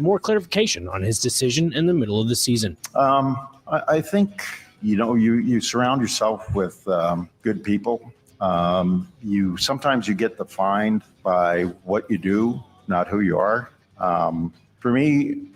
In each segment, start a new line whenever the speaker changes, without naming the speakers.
more clarification on his decision in the middle of the season.
I think, you surround yourself with good people. Sometimes you get defined by what you do, not who you are. For me,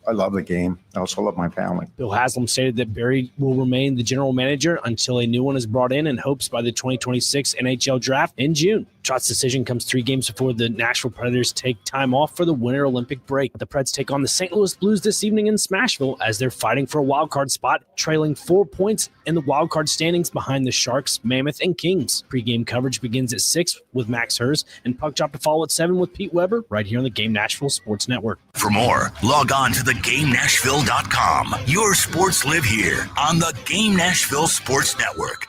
I love the game. I also love my family.
Bill Haslam stated that Barry will remain the general manager until a new one is brought in hopes by the 2026 NHL draft in June. Trotz's decision comes 3 games before the Nashville Predators take time off for the Winter Olympic break. The Preds take on the St. Louis Blues this evening in Smashville as they're fighting for a wildcard spot, trailing 4 points in the wildcard standings behind the Sharks, Mammoth, and Kings. Pre-game coverage begins at 6 with Max Hers and Puck Drop to follow at 7 with Pete Weber right here on the Game Nashville Sports Network.
For more, log on to theGameNashville.com. Your sports live here on the Game Nashville Sports Network.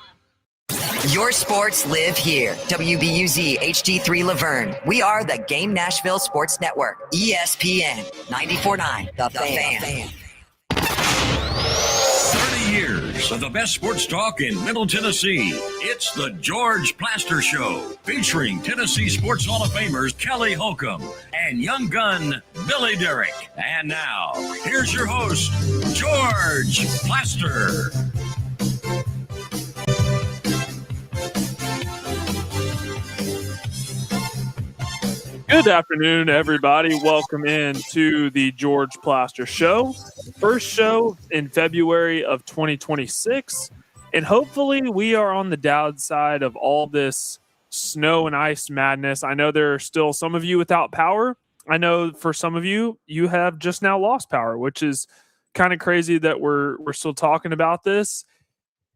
Your sports live here. WBUZ HD3 Laverne. We are the Game Nashville Sports Network. ESPN 94.9. The Fan.
30 years of the best sports talk in Middle Tennessee. It's the George Plaster Show, featuring Tennessee Sports Hall of Famers Kelly Holcomb and young gun Billy Derrick. And now, here's your host, George Plaster.
Good afternoon, everybody. Welcome in to the George Plaster Show. First show in February of 2026. And hopefully we are on the downside of all this snow and ice madness. I know there are still some of you without power. I know for some of you, you have just now lost power, which is kind of crazy that we're still talking about this.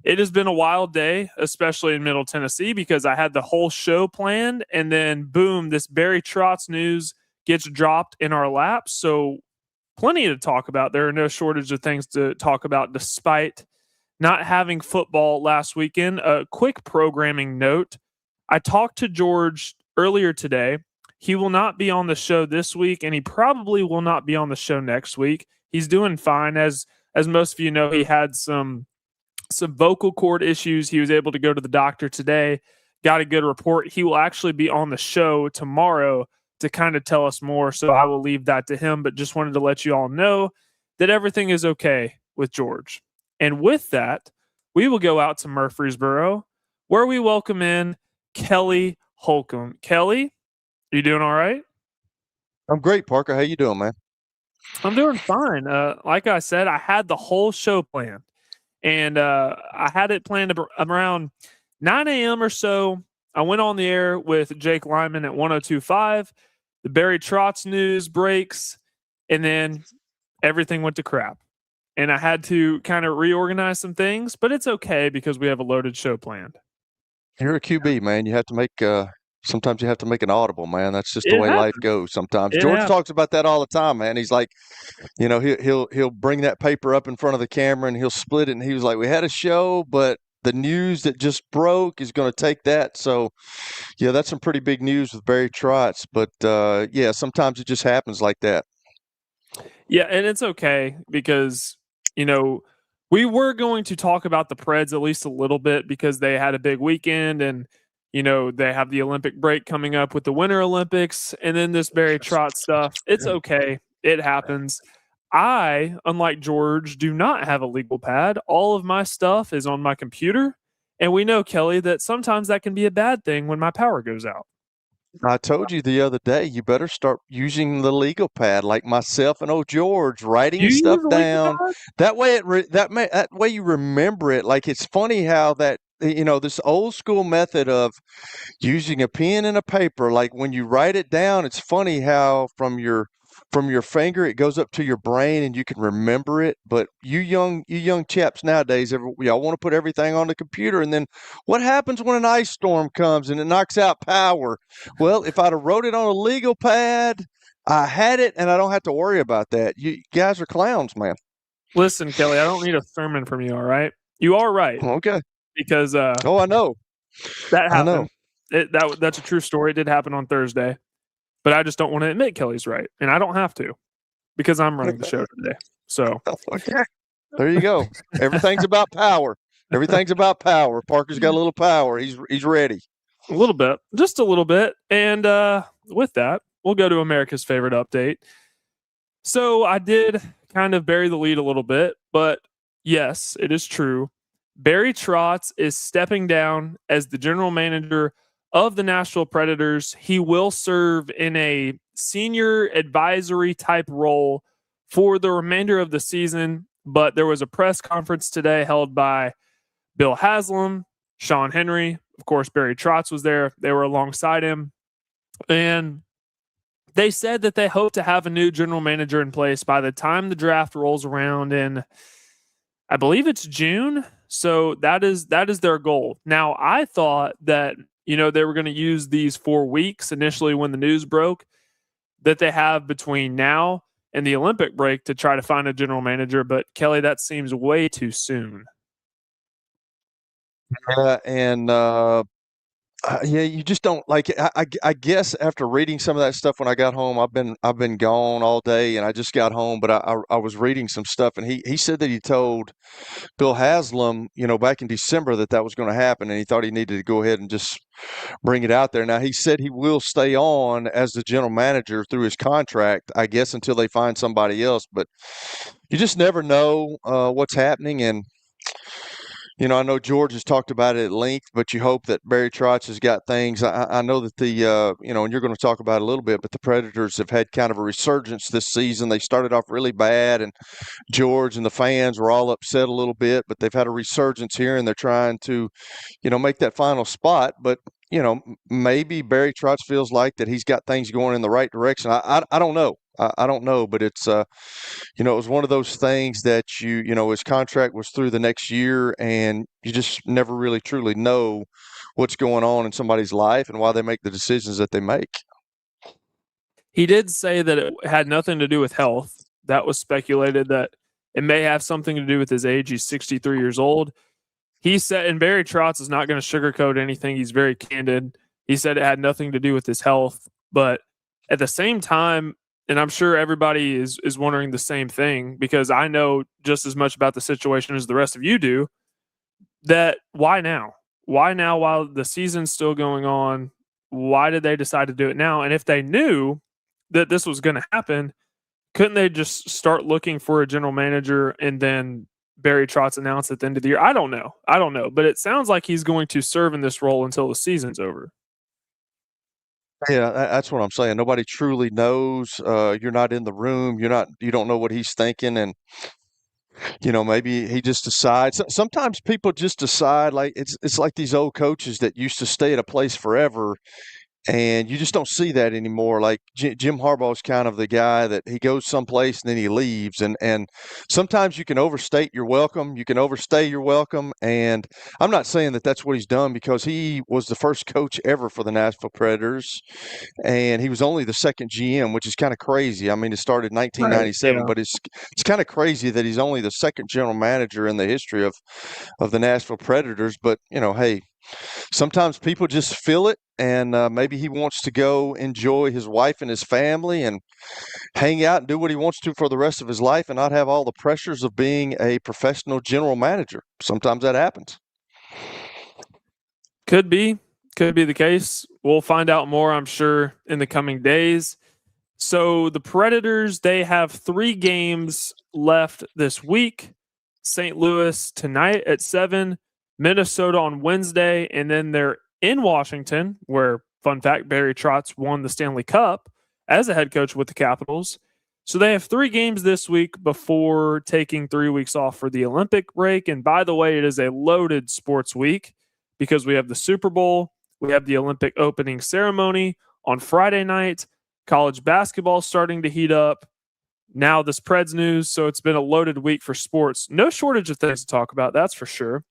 It has been a wild day, especially in Middle Tennessee, because I had the whole show planned, and then boom, this Barry Trotz news gets dropped in our laps. So plenty to talk about. There are no shortage of things to talk about despite not having football last weekend. A quick programming note. I talked to George earlier today. He will not be on the show this week, and he probably will not be on the show next week. He's doing fine. As most of you know, he had some vocal cord issues. He was able to go to the doctor today, got a good report. He will actually be on the show tomorrow to kind of tell us more, so I will leave that to him, but just wanted to let you all know that everything is okay with George. And with that, we will go out to Murfreesboro, where we welcome in Kelly Holcomb. Kelly, you doing all right?
I'm great, Parker. How you doing, man?
I'm doing fine. Like I said, I had the whole show planned. And I had it planned around 9 a.m. or so. I went on the air with Jake Lyman at 102.5. The Barry Trotz news breaks, and then everything went to crap. And I had to kind of reorganize some things, but it's okay because we have a loaded show planned.
You're a QB, man. You have to make sometimes you have to make an audible, man. That's just the way life goes sometimes. George talks about that all the time, man. He's like, he'll bring that paper up in front of the camera and he'll split it. And he was like, we had a show, but the news that just broke is going to take that. So, yeah, that's some pretty big news with Barry Trotz. But, sometimes it just happens like that.
Yeah, and it's okay because, we were going to talk about the Preds at least a little bit because they had a big weekend and, they have the Olympic break coming up with the Winter Olympics and then this Barry Trotz stuff. It's okay. It happens. I, unlike George, do not have a legal pad. All of my stuff is on my computer. And we know, Kelly, that sometimes that can be a bad thing when my power goes out.
I told you the other day, you better start using the legal pad like myself and old George, writing stuff down. That way, that way you remember it. Like, it's funny how that, this old school method of using a pen and a paper, like when you write it down, it's funny how from your finger it goes up to your brain and you can remember it. But you young chaps nowadays, y'all want to put everything on the computer, and then what happens when an ice storm comes and it knocks out power? Well, if I'd have wrote it on a legal pad, I had it and I don't have to worry about that. You guys are clowns, man.
Listen, Kelly, I don't need a sermon from you, all right? You are right.
Okay.
Because
I know.
That happened.
I know.
That's a true story. It did happen on Thursday. But I just don't want to admit Kelly's right. And I don't have to because I'm running the show today. So
there you go. Everything's about power. Everything's about power. Parker's got a little power. He's ready.
A little bit. Just a little bit. And with that, we'll go to America's favorite update. So I did kind of bury the lead a little bit, but yes, it is true. Barry Trotz is stepping down as the general manager of the Nashville Predators. He will serve in a senior advisory type role for the remainder of the season, but there was a press conference today held by Bill Haslam, Sean Henry. Of course, Barry Trotz was there. They were alongside him. And they said that they hope to have a new general manager in place by the time the draft rolls around in, I believe it's June. So that is their goal. Now, I thought that, they were going to use these 4 weeks initially when the news broke that they have between now and the Olympic break to try to find a general manager. But Kelly, that seems way too soon.
You just don't like. I guess after reading some of that stuff when I got home, I've been gone all day, and I just got home. But I was reading some stuff, and he said that he told Bill Haslam, back in December that was going to happen, and he thought he needed to go ahead and just bring it out there. Now he said he will stay on as the general manager through his contract, I guess, until they find somebody else. But you just never know what's happening, and. I know George has talked about it at length, but you hope that Barry Trotz has got things. I know that and you're going to talk about it a little bit, but the Predators have had kind of a resurgence this season. They started off really bad, and George and the fans were all upset a little bit, but they've had a resurgence here, and they're trying to, make that final spot. But, maybe Barry Trotz feels like that he's got things going in the right direction. I don't know. I don't know, but it's, it was one of those things that his contract was through the next year, and you just never really truly know what's going on in somebody's life and why they make the decisions that they make.
He did say that it had nothing to do with health. That was speculated that it may have something to do with his age. He's 63 years old. He said, and Barry Trotz is not going to sugarcoat anything. He's very candid. He said it had nothing to do with his health, but at the same time, and I'm sure everybody is wondering the same thing, because I know just as much about the situation as the rest of you do, that why now? Why now while the season's still going on? Why did they decide to do it now? And if they knew that this was going to happen, couldn't they just start looking for a general manager and then Barry Trotz announced at the end of the year? I don't know. But it sounds like he's going to serve in this role until the season's over.
Yeah, that's what I'm saying. Nobody truly knows. You're not in the room. You don't know what he's thinking. And, maybe he just decides. Sometimes people just decide, like, it's like these old coaches that used to stay at a place forever. And you just don't see that anymore. Like Jim Harbaugh is kind of the guy that he goes someplace and then he leaves. And sometimes you can overstate your welcome. You can overstay your welcome. And I'm not saying that that's what he's done, because he was the first coach ever for the Nashville Predators. And he was only the second GM, which is kind of crazy. I mean, it started in 1997, but it's kind of crazy that he's only the second general manager in the history of the Nashville Predators. But, hey, sometimes people just feel it, and maybe he wants to go enjoy his wife and his family and hang out and do what he wants to for the rest of his life and not have all the pressures of being a professional general manager. Sometimes that happens.
Could be the case. We'll find out more, I'm sure, in the coming days. So the Predators, they have 3 games left this week. St. Louis tonight at 7, Minnesota on Wednesday, and then they're in Washington, where, fun fact, Barry Trotz won the Stanley Cup as a head coach with the Capitals. So they have 3 games this week before taking 3 weeks off for the Olympic break. And by the way, it is a loaded sports week because we have the Super Bowl, we have the Olympic opening ceremony on Friday night, college basketball starting to heat up, now this Preds news. So it's been a loaded week for sports. No shortage of things to talk about, that's for sure.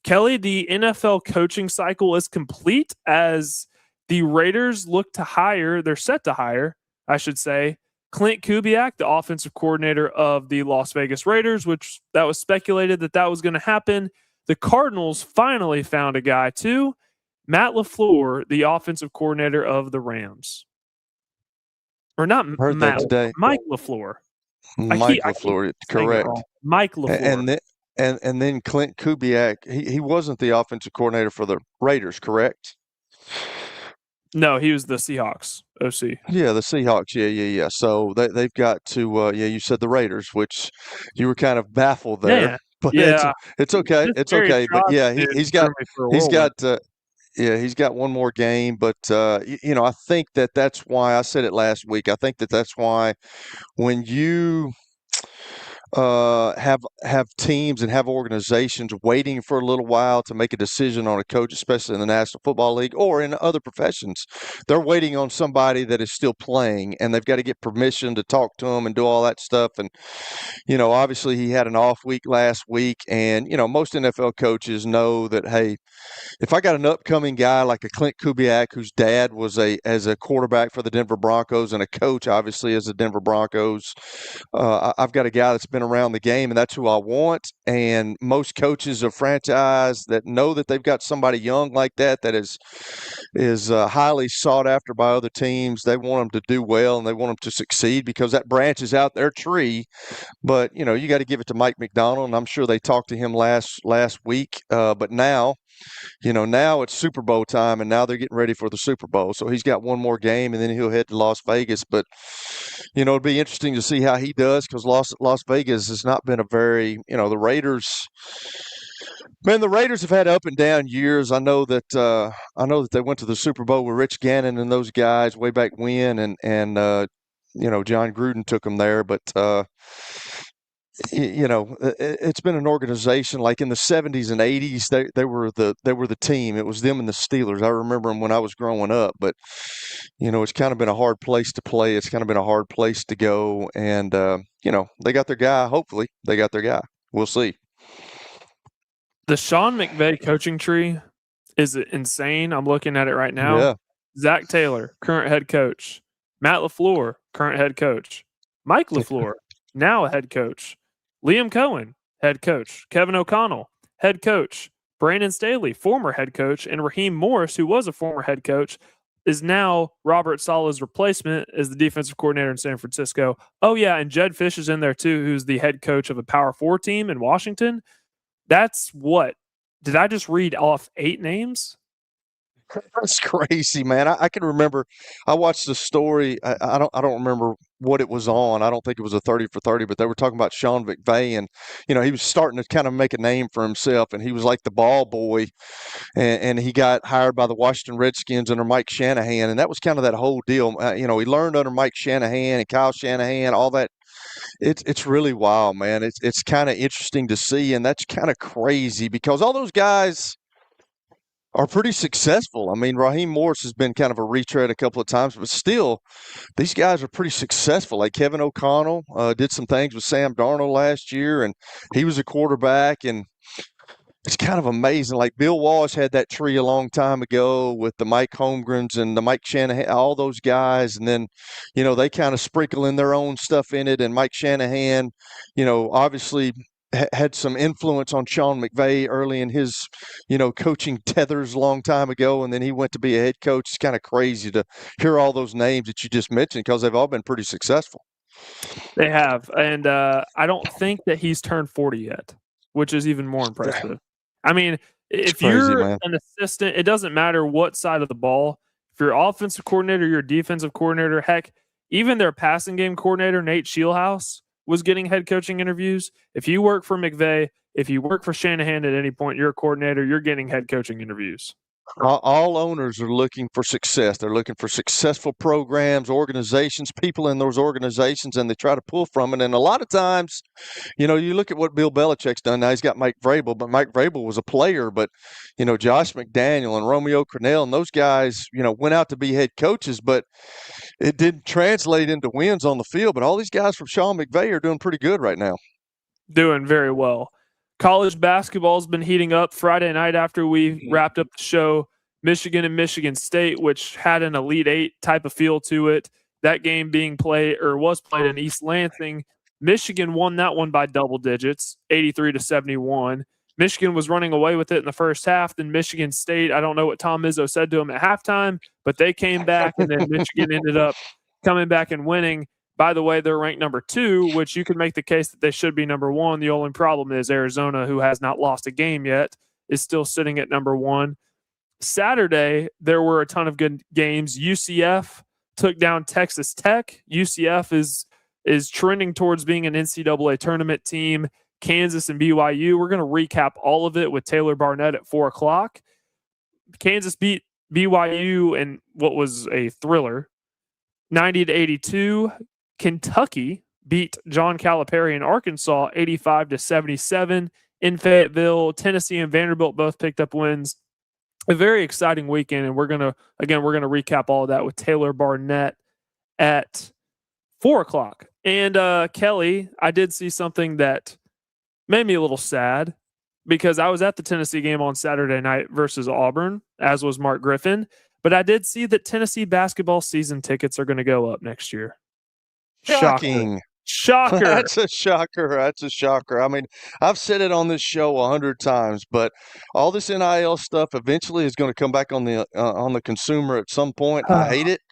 Kelly, the NFL coaching cycle is complete as the Raiders they're set to hire, I should say, Clint Kubiak, the offensive coordinator of the Las Vegas Raiders, which that was speculated that was going to happen. The Cardinals finally found a guy too, Matt LaFleur, the offensive coordinator of the Rams. Or not Matt, Mike LaFleur.
Mike LaFleur, correct.
Mike LaFleur.
And then Clint Kubiak, he wasn't the offensive coordinator for the Raiders, correct?
No, he was the Seahawks OC.
Yeah, the Seahawks. Yeah. So they've got to. You said the Raiders, which you were kind of baffled there,
Man,
but
yeah.
it's okay.
This
It's
Gary
okay. But
Trotz
yeah,
dude
he's
threw
got
me for a
he's
whirlwind.
got. He's got one more game, but I think that's why I said it last week. I think that's why when you have teams and have organizations waiting for a little while to make a decision on a coach, especially in the National Football League or in other professions. They're waiting on somebody that is still playing, and they've got to get permission to talk to them and do all that stuff. And obviously he had an off week last week, and most NFL coaches know that, hey, if I got an upcoming guy like a Clint Kubiak, whose dad was as a quarterback for the Denver Broncos and a coach, obviously, as the Denver Broncos, I've got a guy that's been around the game, and that's who I want. And most coaches of franchise that know that they've got somebody young like that is highly sought after by other teams. They want them to do well, and they want them to succeed because that branches out their tree. But you got to give it to Mike McDonald, and I'm sure they talked to him last week. But now it's Super Bowl time, and now they're getting ready for the Super Bowl. So he's got one more game, and then he'll head to Las Vegas. But, it'll be interesting to see how he does because Las Vegas has not been a very, the Raiders. Man, the Raiders have had up and down years. I know that they went to the Super Bowl with Rich Gannon and those guys way back when, and John Gruden took them there, but. It's been an organization like in the 70s and 80s. They were the team. It was them and the Steelers. I remember them when I was growing up. But it's kind of been a hard place to play. It's kind of been a hard place to go. And they got their guy. Hopefully, they got their guy. We'll see.
The Sean McVay coaching tree is insane. I'm looking at it right now.
Yeah.
Zach Taylor, current head coach. Matt LaFleur, current head coach. Mike LaFleur, now a head coach. Liam Cohen, head coach. Kevin O'Connell, head coach. Brandon Staley, former head coach. And Raheem Morris, who was a former head coach, is now Robert Saleh's replacement as the defensive coordinator in San Francisco. Oh, yeah, and Jed Fish is in there too, who's the head coach of a Power 4 team in Washington. That's what? Did I just read off 8 names?
That's crazy, man. I can remember. I watched the story. I don't remember what it was on. I don't think it was a 30 for 30, but they were talking about Sean McVay, and he was starting to kind of make a name for himself, and he was like the ball boy, and he got hired by the Washington Redskins under Mike Shanahan, and that was kind of that whole deal. He learned under Mike Shanahan and Kyle Shanahan, all that. It's really wild, man. It's kind of interesting to see, and that's kind of crazy because all those guys are pretty successful. I mean, Raheem Morris has been kind of a retread a couple of times, but still, these guys are pretty successful. Like Kevin O'Connell did some things with Sam Darnold last year, and he was a quarterback, and it's kind of amazing. Like Bill Walsh had that tree a long time ago with the Mike Holmgrens and the Mike Shanahan, all those guys, and then, they kind of sprinkle in their own stuff in it, and Mike Shanahan, obviously had some influence on Sean McVay early in his, coaching tethers a long time ago, and then he went to be a head coach. It's kind of crazy to hear all those names that you just mentioned because they've all been pretty successful.
They have, and I don't think that he's turned 40 yet, which is even more impressive. I mean, if you're an assistant, it doesn't matter what side of the ball. If you're offensive coordinator, you're a defensive coordinator, heck, even their passing game coordinator, Nate Scheelhaus, was getting head coaching interviews. If you work for McVay, if you work for Shanahan at any point, you're a coordinator, you're getting head coaching interviews.
All owners are looking for success. They're looking for successful programs, organizations, people in those organizations, and they try to pull from it. And a lot of times, you look at what Bill Belichick's done. Now he's got Mike Vrabel, but Mike Vrabel was a player. But, Josh McDaniel and Romeo Crennel and those guys, went out to be head coaches, but it didn't translate into wins on the field. But all these guys from Sean McVay are doing pretty good right now.
Doing very well. College basketball has been heating up. Friday night after we wrapped up the show, Michigan and Michigan State, which had an Elite Eight type of feel to it. That game was played in East Lansing. Michigan won that one by double digits, 83-71. Michigan was running away with it in the first half. Then Michigan State, I don't know what Tom Izzo said to him at halftime, but they came back, and then Michigan ended up coming back and winning. By the way, they're ranked number 2, which you can make the case that they should be number 1. The only problem is Arizona, who has not lost a game yet, is still sitting at number 1. Saturday, there were a ton of good games. UCF took down Texas Tech. UCF is trending towards being an NCAA tournament team. Kansas and BYU. We're going to recap all of it with Taylor Barnette at 4 o'clock. Kansas beat BYU in what was a thriller, 90-82. Kentucky beat John Calipari in Arkansas, 85-77. In Fayetteville, Tennessee and Vanderbilt both picked up wins. A very exciting weekend, and we're gonna recap all of that with Taylor Barnette at 4 o'clock. And Kelly, I did see something that made me a little sad because I was at the Tennessee game on Saturday night versus Auburn, as was Mark Griffin. But I did see that Tennessee basketball season tickets are going to go up next year.
Shocking.
Shocker.
That's a shocker. I mean, I've said it on this show 100 times, but all this NIL stuff eventually is going to come back on the consumer at some point. I hate it.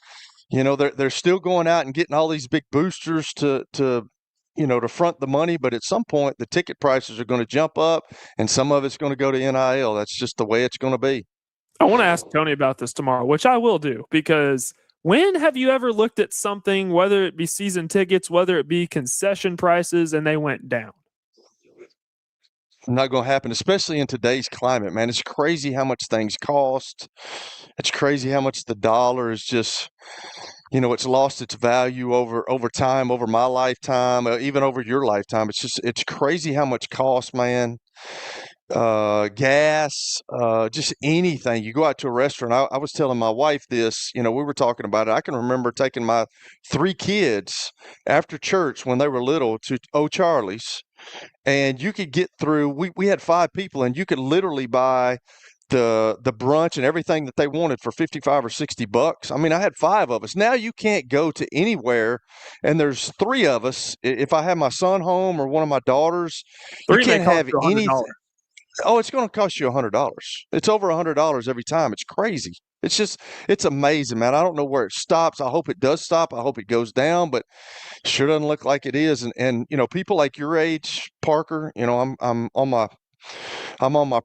You know, they're still going out and getting all these big boosters to front the money, but at some point the ticket prices are going to jump up and some of it's going to go to NIL. That's just the way it's going to be.
I want to ask Tony about this tomorrow, which I will do, because when have you ever looked at something, whether it be season tickets, whether it be concession prices, and they went down?
Not going to happen, especially in today's climate, man. It's crazy how much things cost. It's crazy how much the dollar is just, it's lost its value over time, over my lifetime, even over your lifetime. It's crazy how much cost, man. Gas, just anything. You go out to a restaurant. I was telling my wife this, we were talking about it. I can remember taking my 3 kids after church when they were little to O'Charlie's, and you could get through, we had 5 people, and you could literally buy the brunch and everything that they wanted for $55 or $60. I mean, I had 5 of us. Now you can't go to anywhere, and there's 3 of us. If I have my son home or one of my daughters, you can't have anything. Oh, it's going to cost you $100. It's over $100 every time. It's crazy. It's amazing, man. I don't know where it stops. I hope it does stop. I hope it goes down, but it sure doesn't look like it is. And people like your age, Parker, I'm on my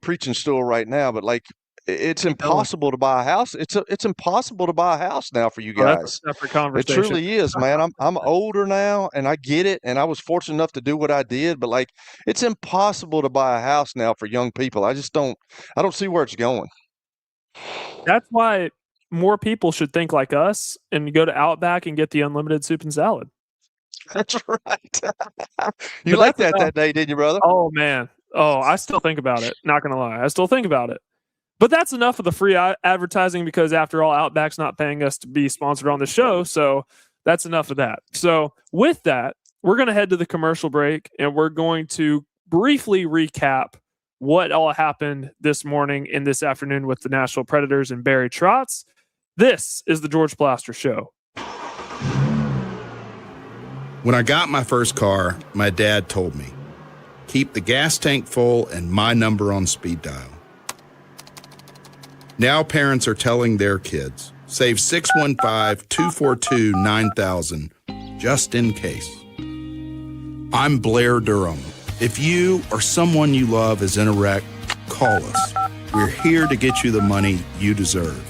preaching stool right now, but like, it's impossible to buy a house. It's impossible to buy a house now for you guys.
That's a separate conversation.
It truly is, man. I'm older now, and I get it, and I was fortunate enough to do what I did, but like, it's impossible to buy a house now for young people. I don't see where it's going.
That's why more people should think like us and go to Outback and get the unlimited soup and salad.
That's right. You liked that day, didn't you, brother?
Oh man. Oh, I still think about it. Not gonna lie, I still think about it. But that's enough of the free advertising, because after all, Outback's not paying us to be sponsored on the show. So that's enough of that. So with that, we're going to head to the commercial break, and we're going to briefly recap what all happened this morning and this afternoon with the Nashville Predators and Barry Trotz. This is the George Plaster Show.
When I got my first car, my dad told me, keep the gas tank full and my number on speed dial. Now parents are telling their kids, save 615-242-9000 just in case. I'm Blair Durham. If you or someone you love is in a wreck, call us. We're here to get you the money you deserve.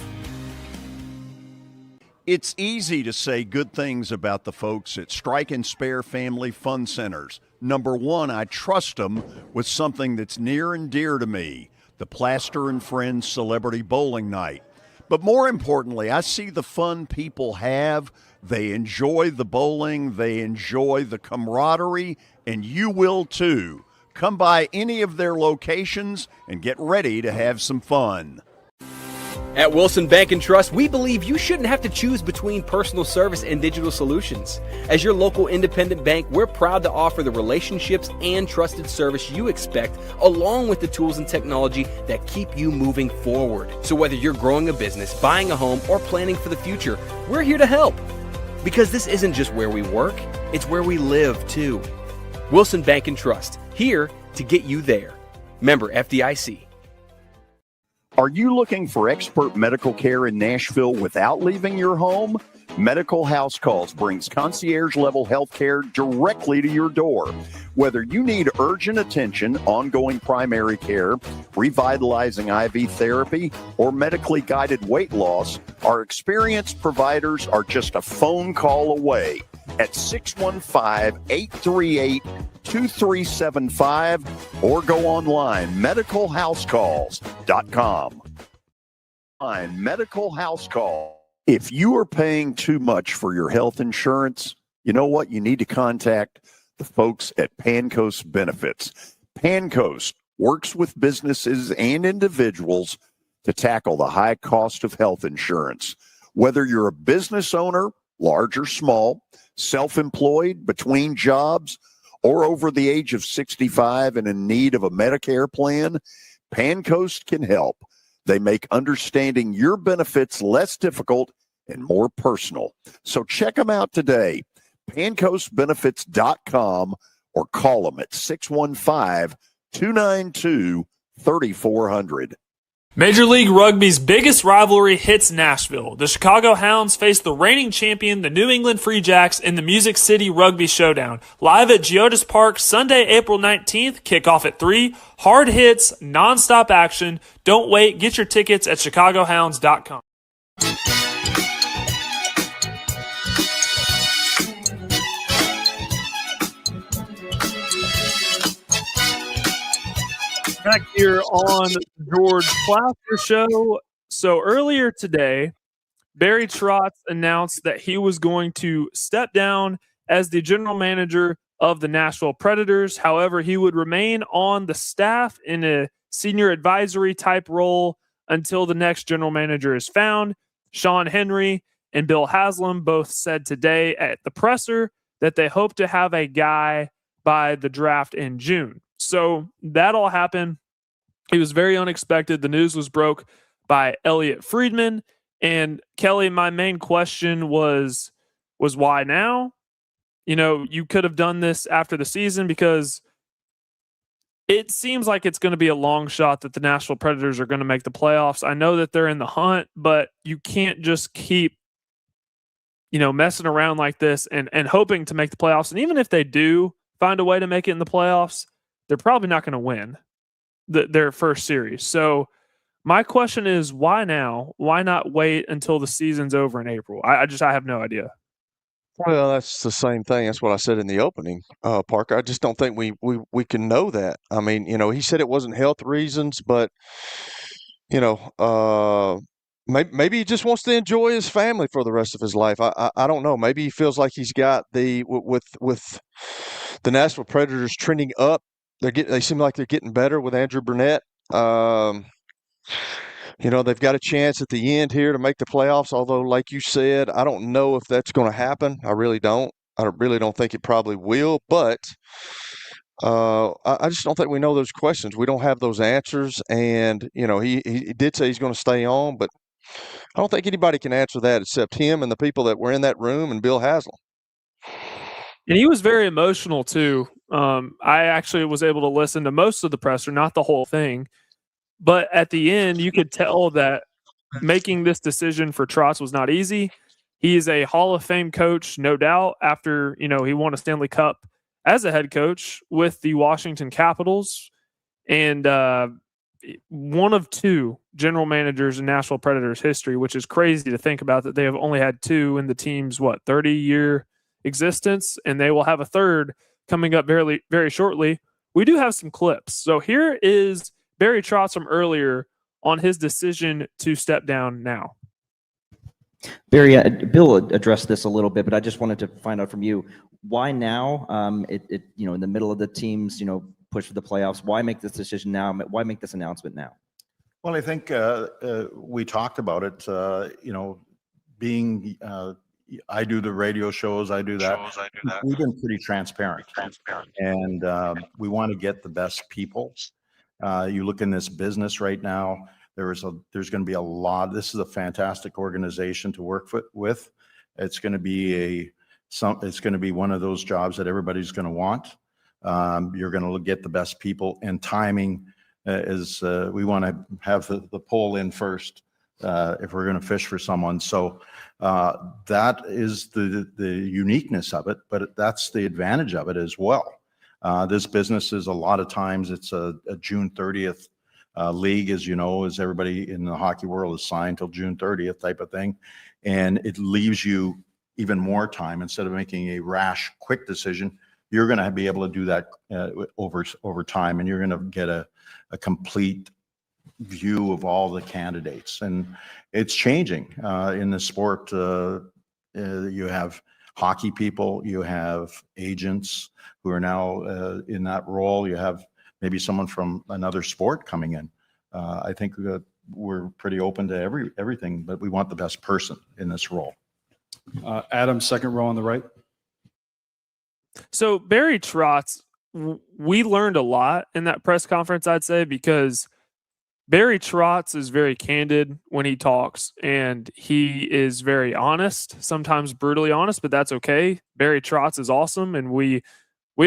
It's easy to say good things about the folks at Strike and Spare Family Fun Centers. Number one, I trust them with something that's near and dear to me. The Plaster and Friends Celebrity Bowling Night. But more importantly, I see the fun people have. They enjoy the bowling, they enjoy the camaraderie, and you will too. Come by any of their locations and get ready to have some fun.
At Wilson Bank & Trust, we believe you shouldn't have to choose between personal service and digital solutions. As your local independent bank, we're proud to offer the relationships and trusted service you expect, along with the tools and technology that keep you moving forward. So whether you're growing a business, buying a home, or planning for the future, we're here to help. Because this isn't just where we work, it's where we live too. Wilson Bank & Trust, here to get you there. Member FDIC.
Are you looking for expert medical care in Nashville without leaving your home? Medical House Calls brings concierge-level health care directly to your door. Whether you need urgent attention, ongoing primary care, revitalizing IV therapy, or medically guided weight loss, our experienced providers are just a phone call away at 615-838-2375 or go online, medicalhousecalls.com. Medical House Call. If you are paying too much for your health insurance, you know what? You need to contact the folks at Pancoast Benefits. Pancoast works with businesses and individuals to tackle the high cost of health insurance. Whether you're a business owner, large or small, self-employed, between jobs, or over the age of 65 and in need of a Medicare plan, Pancoast can help. They make understanding your benefits less difficult and more personal. So check them out today, pancoastbenefits.com, or call them at 615-292-3400.
Major League Rugby's biggest rivalry hits Nashville. The Chicago Hounds face the reigning champion, the New England Free Jacks, in the Music City Rugby Showdown. Live at Geodis Park, Sunday, April 19th, kickoff at 3. Hard hits, nonstop action. Don't wait. Get your tickets at chicagohounds.com. Back here on the George Plaster Show. So earlier today, Barry Trotz announced that he was going to step down as the general manager of the Nashville Predators. However, he would remain on the staff in a senior advisory type role until the next general manager is found. Sean Henry and Bill Haslam both said today at the presser that they hope to have a guy by the draft in June. So that all happened. It was very unexpected. The news was broke by Elliot Friedman. And Kelly, my main question was why now? You know, you could have done this after the season, because it seems like it's going to be a long shot that the Nashville Predators are going to make the playoffs. I know that they're in the hunt, but you can't just keep, messing around like this and hoping to make the playoffs. And even if they do find a way to make it in the playoffs, they're probably not going to win their first series. So my question is, why now? Why not wait until the season's over in April? I have no idea.
Well, that's the same thing. That's what I said in the opening, Parker. I just don't think we can know that. I mean, he said it wasn't health reasons, but maybe he just wants to enjoy his family for the rest of his life. I don't know. Maybe he feels like he's got with the Nashville Predators trending up. They seem like they're getting better with Andrew Barnette. They've got a chance at the end here to make the playoffs, although, like you said, I don't know if that's going to happen. I really don't. I really don't think it probably will, but I just don't think we know those questions. We don't have those answers, and, he did say he's going to stay on, but I don't think anybody can answer that except him and the people that were in that room and Bill Haslam.
And he was very emotional, too. I actually was able to listen to most of the presser, not the whole thing. But at the end, you could tell that making this decision for Trotz was not easy. He is a Hall of Fame coach, no doubt, after, he won a Stanley Cup as a head coach with the Washington Capitals, and one of two general managers in Nashville Predators history, which is crazy to think about, that they have only had two in the team's 30-year existence, and they will have a third coming up very, very shortly. We do have some clips. So here is Barry Trotz from earlier on his decision to step down now.
Barry, Bill addressed this a little bit, but I just wanted to find out from you, why now? In the middle of the team's push for the playoffs, why make this decision now? Why make this announcement now?
Well, I think we talked about it. Being I do the radio shows, I do that. We've been pretty transparent, and we want to get the best people. You look in this business right now, there's going to be a lot. This is a fantastic organization to work with. It's going to be it's going to be one of those jobs that everybody's going to want. You're going to get the best people, and timing is we want to have the poll in first if we're going to fish for someone. So that is the uniqueness of it, but that's the advantage of it as well. This business is a lot of times it's a June 30th league, as you know, as everybody in the hockey world is signed till June 30th type of thing. And it leaves you even more time. Instead of making a rash, quick decision, you're going to be able to do that over time, and you're going to get a complete view of all the candidates. And it's changing in the sport. You have hockey people, you have agents who are now in that role. You have maybe someone from another sport coming in. I think we're pretty open to everything, but we want the best person in this role.
Adam, second row on the right.
So Barry Trotz, we learned a lot in that press conference, I'd say, because Barry Trotz is very candid when he talks, and he is very honest, sometimes brutally honest, but that's okay. Barry Trotz is awesome, and we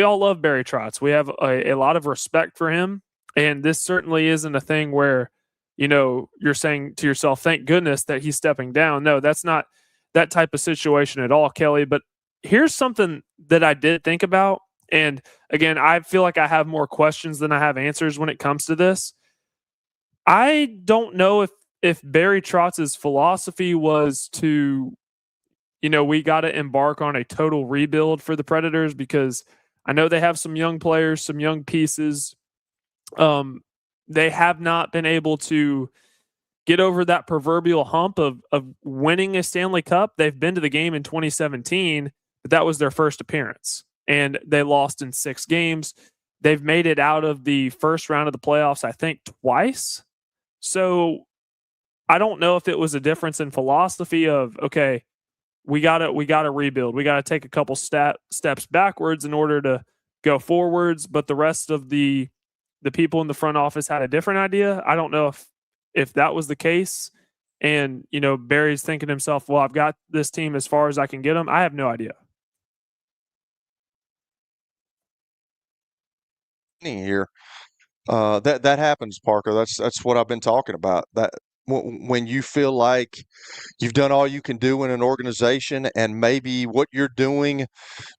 all love Barry Trotz. We have a lot of respect for him, and this certainly isn't a thing where, you're saying to yourself, thank goodness that he's stepping down. No, that's not that type of situation at all, Kelly. But here's something that I did think about. And again, I feel like I have more questions than I have answers when it comes to this. I don't know if Barry Trotz's philosophy was to, we got to embark on a total rebuild for the Predators, because I know they have some young players, some young pieces. They have not been able to get over that proverbial hump of winning a Stanley Cup. They've been to the game in 2017, but that was their first appearance, and they lost in 6 games. They've made it out of the first round of the playoffs, I think, twice. So I don't know if it was a difference in philosophy of, okay, we gotta rebuild. We gotta take a couple steps backwards in order to go forwards. But the rest of the people in the front office had a different idea. I don't know if that was the case. And, Barry's thinking to himself, well, I've got this team as far as I can get them. I have no idea.
Here, that happens, Parker. That's what I've been talking about. That when you feel like you've done all you can do in an organization, and maybe what you're doing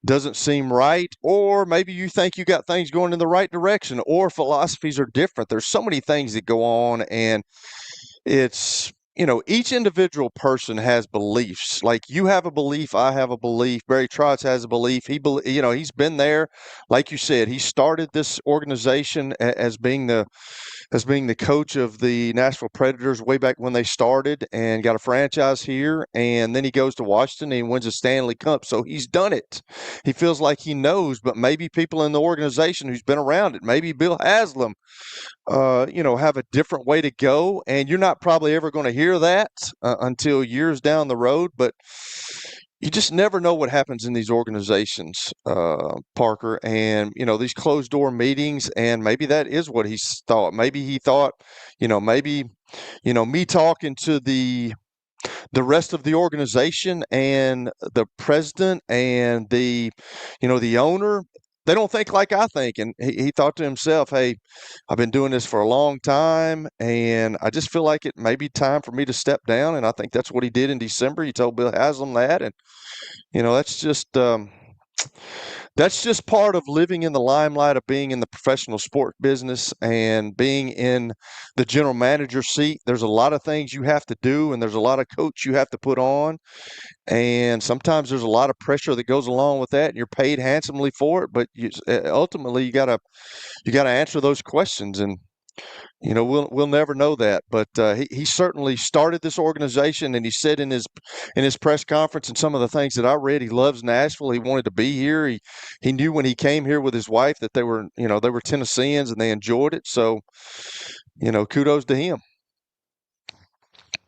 doesn't seem right, or maybe you think you got things going in the right direction, or philosophies are different. There's so many things that go on, and it's, each individual person has beliefs. Like, you have a belief, I have a belief, Barry Trotz has a belief. He's been there. Like you said, he started this organization as being the coach of the Nashville Predators way back when they started, and got a franchise here. And then he goes to Washington and he wins a Stanley Cup. So he's done it. He feels like he knows, but maybe people in the organization who's been around it, maybe Bill Haslam, have a different way to go. And you're not probably ever going to hear that until years down the road. But you just never know what happens in these organizations, Parker. And, these closed door meetings, and maybe that is what he thought. Maybe he thought, me talking to the rest of the organization and the president and the owner, they don't think like I think. And he thought to himself, hey, I've been doing this for a long time, and I just feel like it may be time for me to step down. And I think that's what he did in December. He told Bill Haslam that. And, that's just part of living in the limelight of being in the professional sport business and being in the general manager seat. There's a lot of things you have to do, and there's a lot of coach you have to put on. And sometimes there's a lot of pressure that goes along with that, and you're paid handsomely for it. But ultimately, you gotta answer those questions, and we'll never know that. But he certainly started this organization, and he said in his press conference and some of the things that I read, he loves Nashville. He wanted to be here. He knew when he came here with his wife that they were Tennesseans and they enjoyed it. So kudos to him.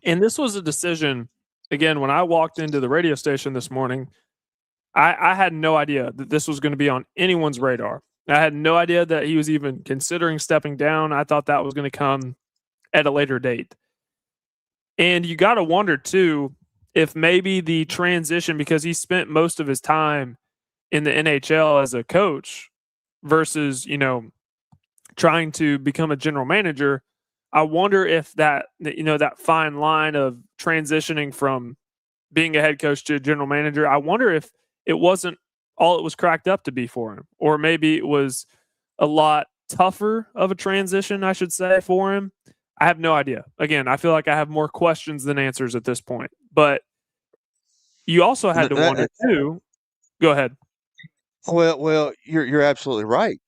And this was a decision. Again, when I walked into the radio station this morning, I had no idea that this was going to be on anyone's radar. I had no idea that he was even considering stepping down. I thought that was going to come at a later date. And you got to wonder, too, if maybe the transition, because he spent most of his time in the NHL as a coach versus, trying to become a general manager, I wonder if that fine line of transitioning from being a head coach to a general manager, I wonder if it wasn't all it was cracked up to be for him, or maybe it was a lot tougher of a transition, I should say, for him. I have no idea. Again, I feel like I have more questions than answers at this point. But you also had to wonder too. Go ahead.
Well, you're absolutely right.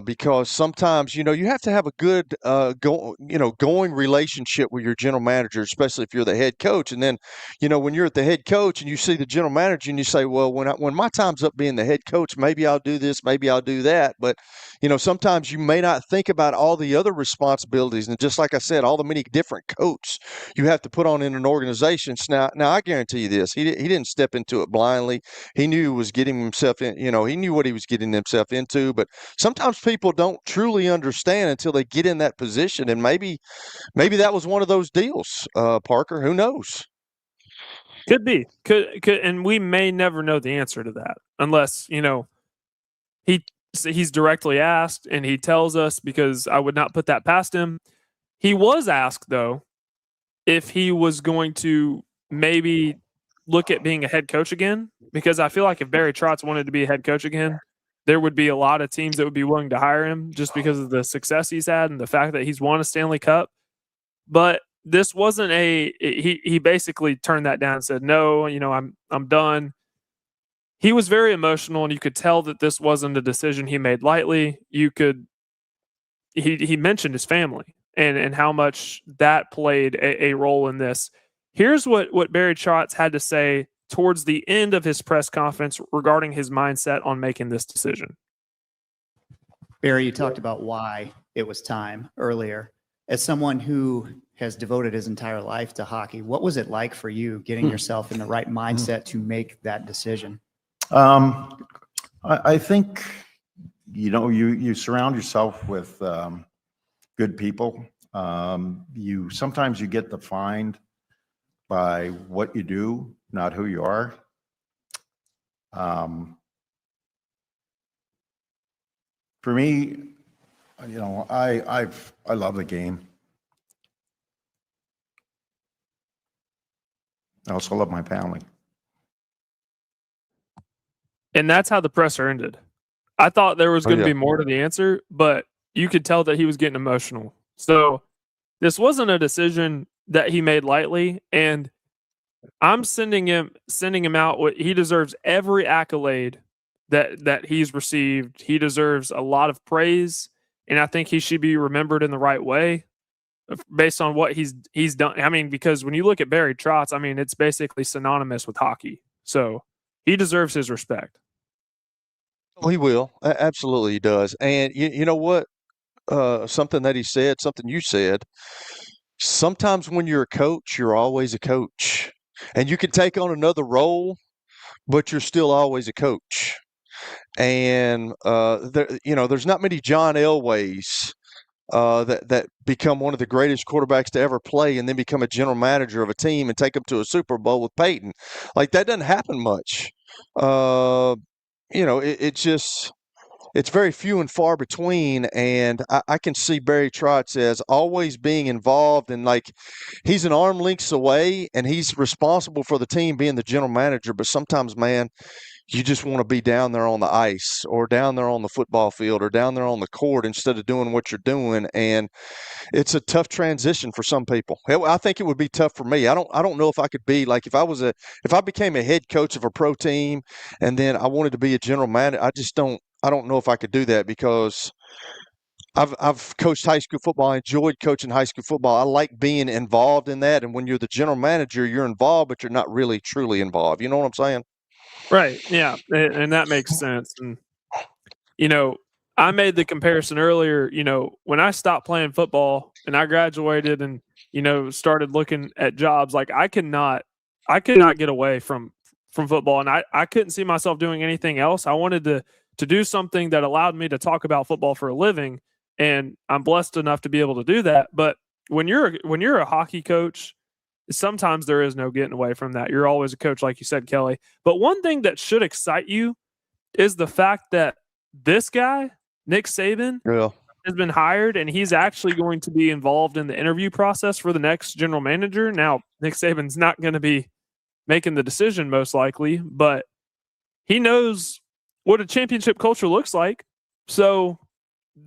Because sometimes, you have to have a good, going relationship with your general manager, especially if you're the head coach. And then, when you're at the head coach and you see the general manager and you say, well, when my time's up being the head coach, maybe I'll do this, maybe I'll do that. But, sometimes you may not think about all the other responsibilities. And just like I said, all the many different coats you have to put on in an organization. Now, I guarantee you this, he didn't step into it blindly. He knew he was getting himself in, he knew what he was getting himself into. But sometimes people don't truly understand until they get in that position, and maybe that was one of those deals. Parker, who knows?
Could be, could, and we may never know the answer to that unless he's directly asked and he tells us, because I would not put that past him. He was asked though if he was going to maybe look at being a head coach again, because I feel like if Barry Trotz wanted to be a head coach again, there would be a lot of teams that would be willing to hire him just because of the success he's had and the fact that he's won a Stanley Cup. But this wasn't he basically turned that down and said, no, I'm done. He was very emotional, and you could tell that this wasn't a decision he made lightly. He mentioned his family and how much that played a role in this. Here's what Barry Trotz had to say towards the end of his press conference regarding his mindset on making this decision.
Barry, you talked about why it was time earlier. As someone who has devoted his entire life to hockey, what was it like for you getting yourself in the right mindset to make that decision?
I think, you surround yourself with good people. Sometimes you get defined by what you do, not who you are. For me, I love the game. I also love my family.
And that's how the presser ended. I thought there was going to be more to the answer, but you could tell that he was getting emotional. So this wasn't a decision that he made lightly, and I'm sending him out. He deserves every accolade that he's received. He deserves a lot of praise, and I think he should be remembered in the right way based on what he's done. I mean, because when you look at Barry Trotz, I mean, it's basically synonymous with hockey. So he deserves his respect.
Oh, he will. Absolutely, he does. And you know what? Something that he said, something you said. Sometimes when you're a coach, you're always a coach, and you can take on another role, but you're still always a coach. And there's not many John Elways that become one of the greatest quarterbacks to ever play and then become a general manager of a team and take them to a Super Bowl with Peyton. Like, that doesn't happen much. It's very few and far between, and I can see Barry Trotz as always being involved, and like, he's an arm lengths away and he's responsible for the team being the general manager. But sometimes, man, you just want to be down there on the ice or down there on the football field or down there on the court instead of doing what you're doing. And it's a tough transition for some people. I think it would be tough for me. I don't know if I could be like, if I became a head coach of a pro team and then I wanted to be a general manager, I don't know if I could do that, because I've coached high school football. I enjoyed coaching high school football. I like being involved in that. And when you're the general manager, you're involved, but you're not really truly involved. You know what I'm saying?
Right. Yeah. And that makes sense. And, I made the comparison earlier, when I stopped playing football and I graduated and, started looking at jobs, like I could not get away from football, and I couldn't see myself doing anything else. I wanted to do something that allowed me to talk about football for a living, and I'm blessed enough to be able to do that. But when you're a hockey coach, sometimes there is no getting away from that. You're always a coach, like you said, Kelly. But one thing that should excite you is the fact that this guy, Nick Saban, has been hired, and he's actually going to be involved in the interview process for the next general manager. Now, Nick Saban's not going to be making the decision most likely, but he knows what a championship culture looks like. So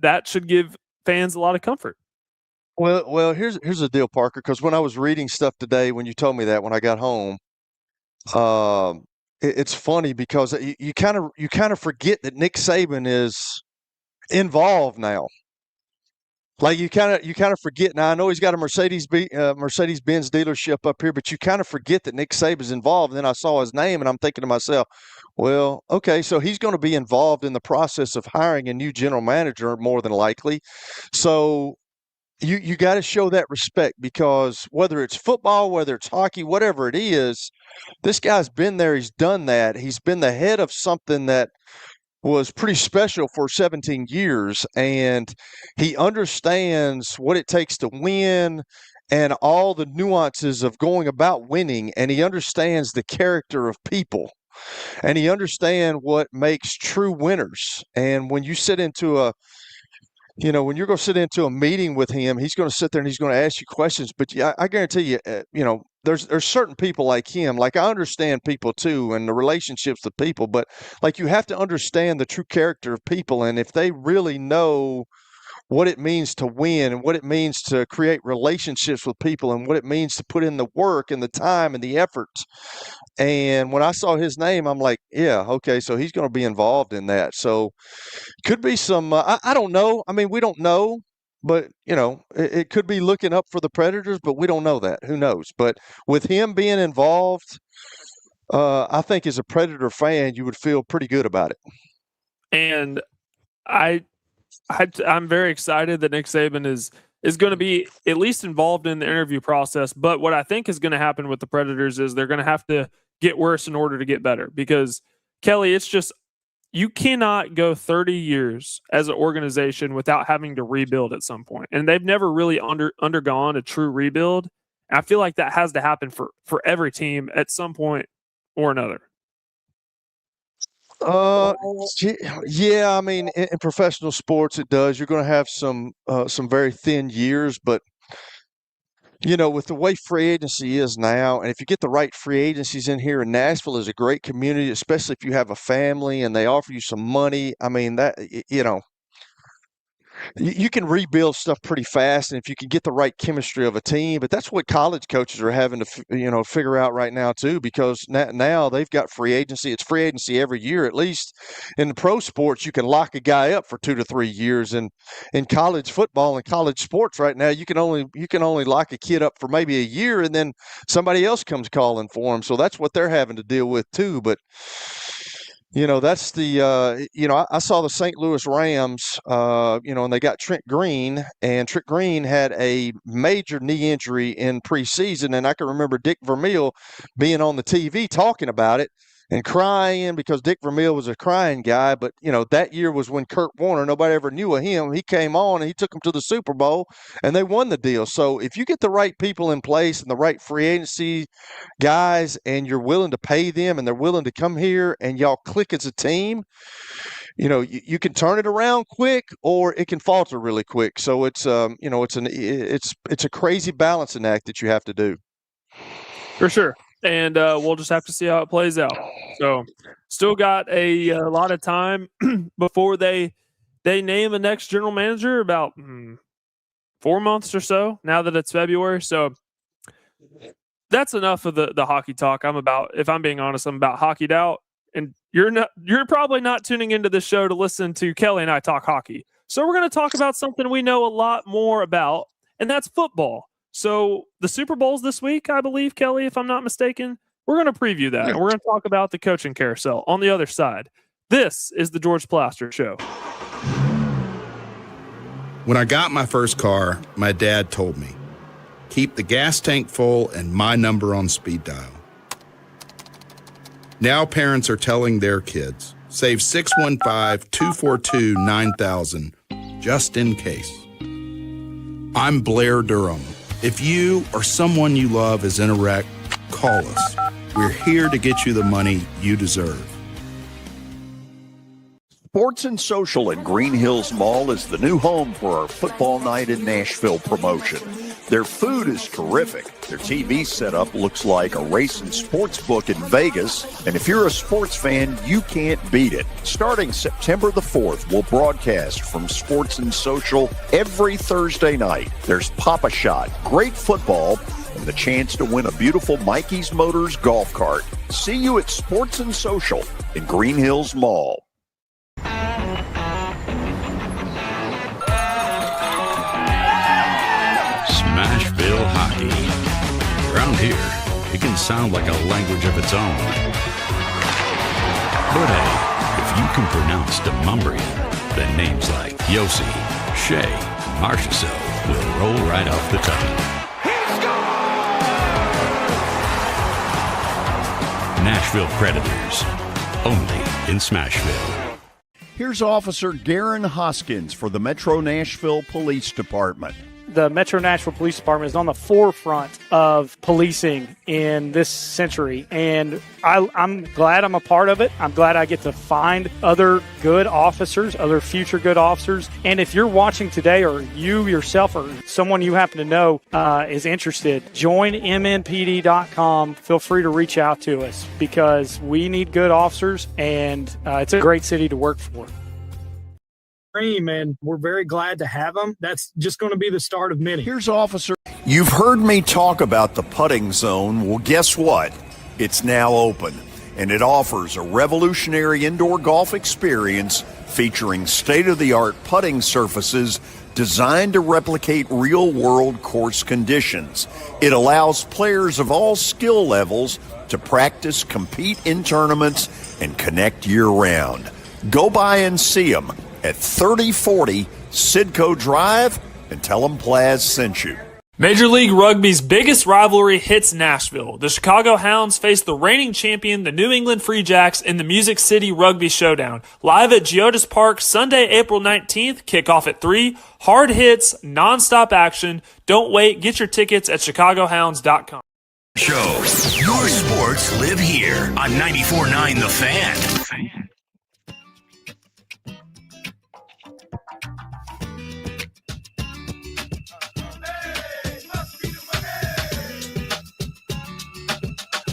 that should give fans a lot of comfort.
Well, here's the deal, Parker, because when I was reading stuff today, when you told me that when I got home, it's funny because you kind of forget that Nick Saban is involved now. Like you kind of forget. Now I know he's got a Mercedes-Benz dealership up here, but you kind of forget that Nick Saban's involved. And then I saw his name, and I'm thinking to myself, well, okay, so he's going to be involved in the process of hiring a new general manager, more than likely. So you got to show that respect, because whether it's football, whether it's hockey, whatever it is, this guy's been there. He's done that. He's been the head of something that was pretty special for 17 years, and he understands what it takes to win and all the nuances of going about winning, and he understands the character of people, and he understands what makes true winners. And when you sit into when you're going to sit into a meeting with him, he's going to sit there and he's going to ask you questions. But I guarantee you, there's certain people like him. Like, I understand people too, and the relationships with people, but like, you have to understand the true character of people. And if they really know what it means to win and what it means to create relationships with people and what it means to put in the work and the time and the effort. And when I saw his name, I'm like, yeah, okay, so he's going to be involved in that. So could be some, I don't know. I mean, we don't know, but it could be looking up for the Predators, but we don't know that. Who knows? But with him being involved, I think as a Predator fan, you would feel pretty good about it.
And I'm very excited that Nick Saban is going to be at least involved in the interview process. But what I think is going to happen with the Predators is they're going to have to get worse in order to get better. Because, Kelly, it's just, you cannot go 30 years as an organization without having to rebuild at some point. And they've never really undergone a true rebuild. And I feel like that has to happen for every team at some point or another.
Yeah, I mean, in professional sports, it does. You're going to have some very thin years, but with the way free agency is now, and if you get the right free agencies in here, and Nashville is a great community, especially if you have a family and they offer you some money. I mean, that, you can rebuild stuff pretty fast, and if you can get the right chemistry of a team. But that's what college coaches are having to figure out right now too, because now they've got free agency. It's free agency every year. At least in the pro sports, you can lock a guy up for 2 to 3 years, and in college football and college sports right now, you can only lock a kid up for maybe a year, and then somebody else comes calling for him. So that's what they're having to deal with too. But that's the, I saw the St. Louis Rams, and they got Trent Green, and Trent Green had a major knee injury in preseason. And I can remember Dick Vermeil being on the TV talking about it and crying, because Dick Vermeil was a crying guy. But, that year was when Kurt Warner, nobody ever knew of him. He came on and he took them to the Super Bowl, and they won the deal. So if you get the right people in place and the right free agency guys, and you're willing to pay them and they're willing to come here and y'all click as a team, you can turn it around quick, or it can falter really quick. So it's it's a crazy balancing act that you have to do.
For sure. And we'll just have to see how it plays out. So still got a lot of time before they name a next general manager, about 4 months or so, now that it's February. So that's enough of the hockey talk. If I'm being honest, I'm about hockeyed out. And you're probably not tuning into this show to listen to Kelly and I talk hockey. So we're going to talk about something we know a lot more about, and that's football. So the Super Bowl's this week, I believe, Kelly, if I'm not mistaken. We're going to preview that, and we're going to talk about the coaching carousel on the other side. This is the George Plaster Show.
When I got my first car, my dad told me, keep the gas tank full and my number on speed dial. Now parents are telling their kids, save 615-242-9000 just in case. I'm Blair Durham. If you or someone you love is in a wreck, call us. We're here to get you the money you deserve.
Sports and Social in Green Hills Mall is the new home for our Football Night in Nashville promotion. Their food is terrific. Their TV setup looks like a racing sports book in Vegas. And if you're a sports fan, you can't beat it. Starting September the 4th, we'll broadcast from Sports and Social every Thursday night. There's Pop-A-Shot, great football, and the chance to win a beautiful Mikey's Motors golf cart. See you at Sports and Social in Green Hills Mall.
Smashville hockey. Around here, it can sound like a language of its own. But hey, if you can pronounce Demumbrian, then names like Yossi, Shea, Marchessault will roll right off the tongue. Nashville Predators, only in Smashville.
Here's Officer Darren Hoskins for the Metro Nashville Police Department.
The Metro Nashville Police Department is on the forefront of policing in this century, and I'm glad I'm a part of it. I'm glad I get to find other good officers, other future good officers. And if you're watching today, or you yourself or someone you happen to know is interested, join mnpd.com. Feel free to reach out to us because we need good officers, and it's a great city to work for.
And we're very glad to have them. That's just going to be the start of many.
Here's Officer. You've heard me talk about the putting zone. Well, guess what? It's now open, and it offers a revolutionary indoor golf experience featuring state-of-the-art putting surfaces designed to replicate real-world course conditions. It allows players of all skill levels to practice, compete in tournaments, and connect year-round. Go by and see them at 3040 Sidco Drive and tell them Plaz sent you.
Major League Rugby's biggest rivalry hits Nashville. The Chicago Hounds face the reigning champion, the New England Free Jacks, in the Music City Rugby Showdown. Live at Geodis Park, Sunday, April 19th, kickoff at 3. Hard hits, nonstop action. Don't wait. Get your tickets at chicagohounds.com.
Show. Your sports live here on 94.9 The Fan.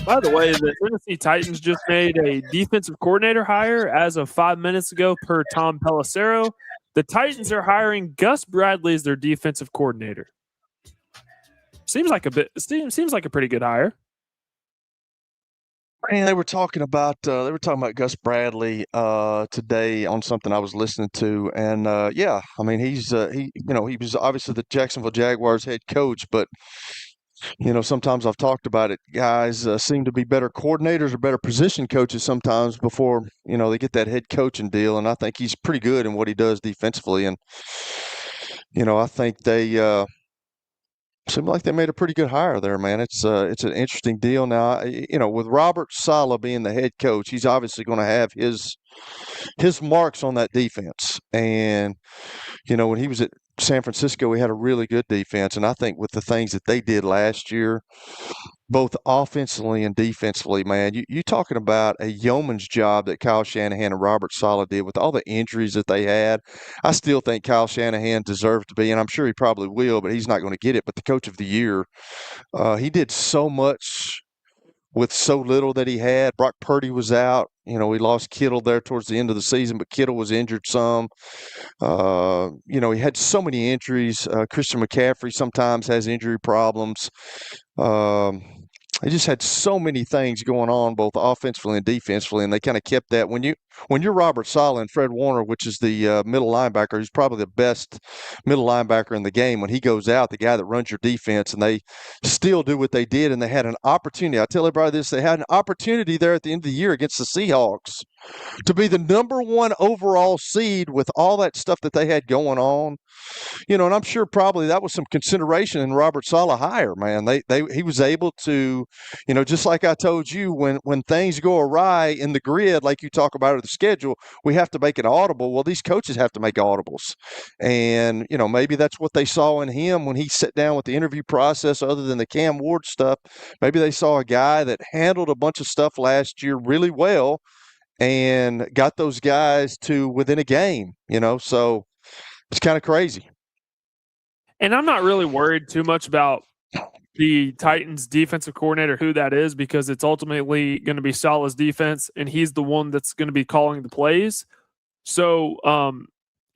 By the way, the Tennessee Titans just made a defensive coordinator hire as of 5 minutes ago per Tom Pelissero. The Titans are hiring Gus Bradley as their defensive coordinator. Seems like a pretty good hire.
Man, they were talking about Gus Bradley today on something I was listening to, and yeah, I mean he was obviously the Jacksonville Jaguars head coach, but sometimes I've talked about it. Guys seem to be better coordinators or better position coaches sometimes before they get that head coaching deal, and I think he's pretty good in what he does defensively, and I think they. Seemed like they made a pretty good hire there, man. It's an interesting deal now. With Robert Saleh being the head coach, he's obviously going to have his marks on that defense. And when he was at San Francisco, we had a really good defense. And I think with the things that they did last year, both offensively and defensively, man, you talking about a yeoman's job that Kyle Shanahan and Robert Saleh did with all the injuries that they had. I still think Kyle Shanahan deserves to be, and I'm sure he probably will, but he's not going to get it. But the coach of the year, he did so much with so little that he had. Brock Purdy was out. We lost Kittle there towards the end of the season, but Kittle was injured some. He had so many injuries. Christian McCaffrey sometimes has injury problems. They just had so many things going on, both offensively and defensively, and they kind of kept that. When you're Robert Saleh and Fred Warner, which is the middle linebacker, he's probably the best middle linebacker in the game. When he goes out, the guy that runs your defense, and they still do what they did, and they had an opportunity. I tell everybody this: they had an opportunity there at the end of the year against the Seahawks to be the number 1 overall seed with all that stuff that they had going on. And I'm sure probably that was some consideration in Robert Saleh hire, man. He was able to, just like I told you, when things go awry in the grid, like you talk about, or the schedule, we have to make it audible. Well, these coaches have to make audibles. And, maybe that's what they saw in him when he sat down with the interview process, other than the Cam Ward stuff. Maybe they saw a guy that handled a bunch of stuff last year really well, and got those guys to within a game, so it's kind of crazy.
And I'm not really worried too much about the Titans defensive coordinator, who that is, because it's ultimately going to be Salah's defense, and he's the one that's going to be calling the plays. So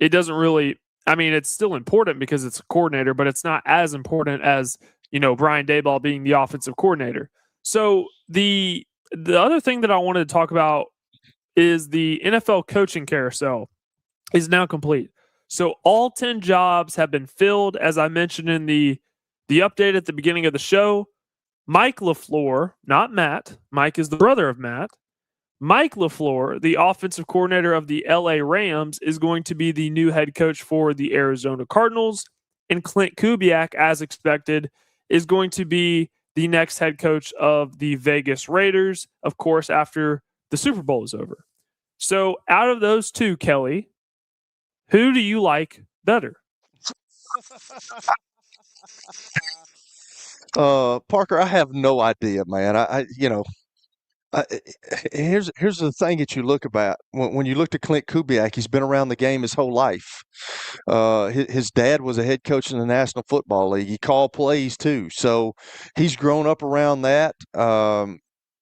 it doesn't really, I mean, it's still important because it's a coordinator, but it's not as important as, Brian Daboll being the offensive coordinator. So the other thing that I wanted to talk about is the NFL coaching carousel is now complete. So all 10 jobs have been filled, as I mentioned in the update at the beginning of the show. Mike LaFleur, not Matt. Mike is the brother of Matt. Mike LaFleur, the offensive coordinator of the LA Rams, is going to be the new head coach for the Arizona Cardinals. And Clint Kubiak, as expected, is going to be the next head coach of the Vegas Raiders, of course, after the Super Bowl is over. So out of those two, Kelly, who do you like better?
Parker, I have no idea, man. Here's the thing that you look about when you look at Clint Kubiak. He's been around the game his whole life. His dad was a head coach in the National Football League. He called plays too, so he's grown up around that.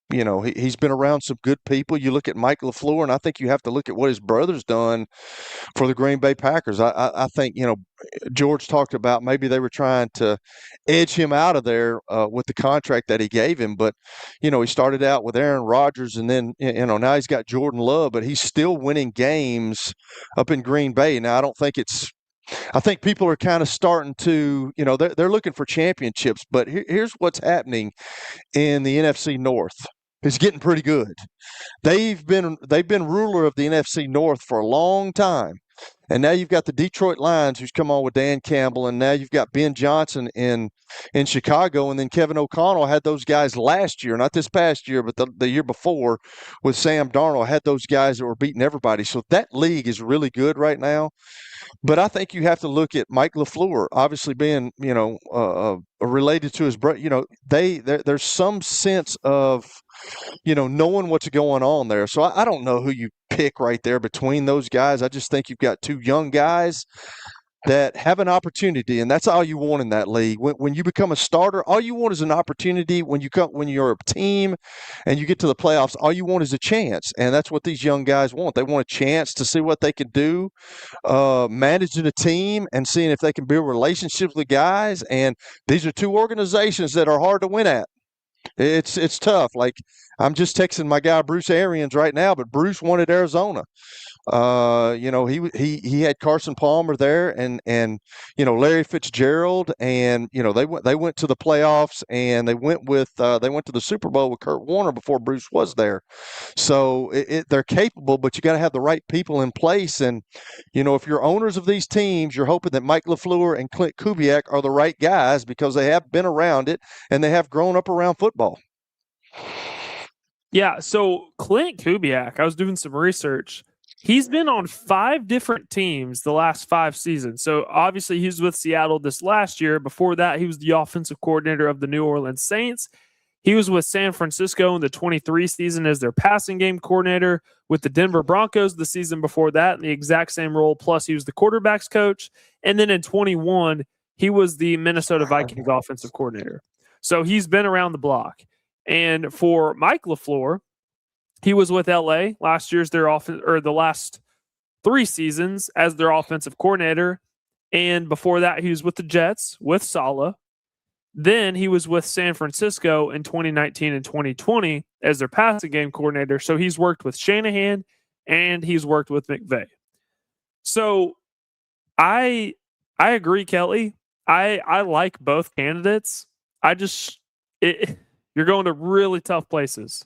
He's been around some good people. You look at Mike LaFleur, and I think you have to look at what his brother's done for the Green Bay Packers. I think, George talked about maybe they were trying to edge him out of there with the contract that he gave him. But, he started out with Aaron Rodgers, and then, now he's got Jordan Love, but he's still winning games up in Green Bay. Now, I think people are kind of starting to, they're looking for championships. But here's what's happening in the NFC North. It's getting pretty good. They've been ruler of the NFC North for a long time. And now you've got the Detroit Lions, who's come on with Dan Campbell, and now you've got Ben Johnson in Chicago, and then Kevin O'Connell had those guys last year, not this past year, but the year before with Sam Darnold, had those guys that were beating everybody. So that league is really good right now. But I think you have to look at Mike LaFleur, obviously being, related to his brother. There's some sense of, knowing what's going on there. So I don't know who you pick right there between those guys. I just think you've got two young guys that have an opportunity, and that's all you want in that league. When you become a starter, all you want is an opportunity. When you're a team and you get to the playoffs, all you want is a chance, and that's what these young guys want. They want a chance to see what they can do, managing a team and seeing if they can build relationships with guys. And these are two organizations that are hard to win at. It's tough. Like, I'm just texting my guy Bruce Arians right now, but Bruce wanted Arizona. He had Carson Palmer there and Larry Fitzgerald, and they went to the playoffs, and they went to the Super Bowl with Kurt Warner before Bruce was there. So they're capable, but you got to have the right people in place. And if you're owners of these teams, you're hoping that Mike LaFleur and Clint Kubiak are the right guys, because they have been around it and they have grown up around football.
Yeah, so Clint Kubiak, I was doing some research. He's been on 5 different teams the last 5 seasons. So obviously he was with Seattle this last year. Before that, he was the offensive coordinator of the New Orleans Saints. He was with San Francisco in the 23 season as their passing game coordinator, with the Denver Broncos the season before that in the exact same role. Plus he was the quarterbacks coach. And then in 21, he was the Minnesota Vikings offensive coordinator. So he's been around the block. And for Mike LaFleur, he was with LA last year's the last 3 seasons as their offensive coordinator. And before that, he was with the Jets with Saleh. Then he was with San Francisco in 2019 and 2020 as their passing game coordinator. So he's worked with Shanahan and he's worked with McVay. So I agree, Kelly. I like both candidates. You're going to really tough places.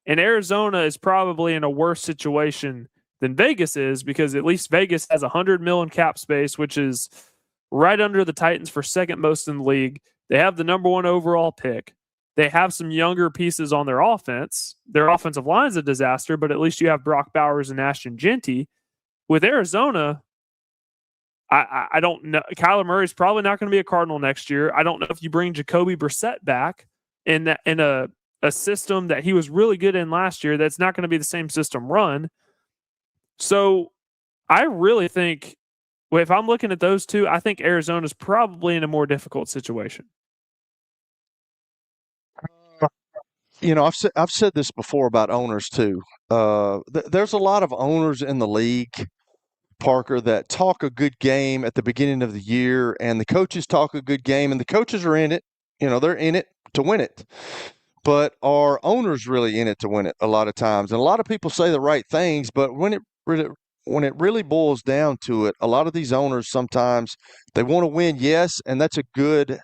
And Arizona is probably in a worse situation than Vegas is, because at least Vegas has $100 million cap space, which is right under the Titans for second most in the league. They have the number 1 overall pick. They have some younger pieces on their offense. Their offensive line is a disaster, but at least you have Brock Bowers and Ashton Genty. With Arizona, I don't know. Kyler Murray's probably not going to be a Cardinal next year. I don't know if you bring Jacoby Brissett back in a a system that he was really good in last year that's not going to be the same system run. So I really think, well, if I'm looking at those two, I think Arizona's probably in a more difficult situation.
I've said this before about owners too. There's a lot of owners in the league, Parker, that talk a good game at the beginning of the year, and the coaches talk a good game, and the coaches are in it. They're in it to win it. But are owners really in it to win it a lot of times? And a lot of people say the right things, but when it really boils down to it, a lot of these owners sometimes they want to win, yes, and that's a good.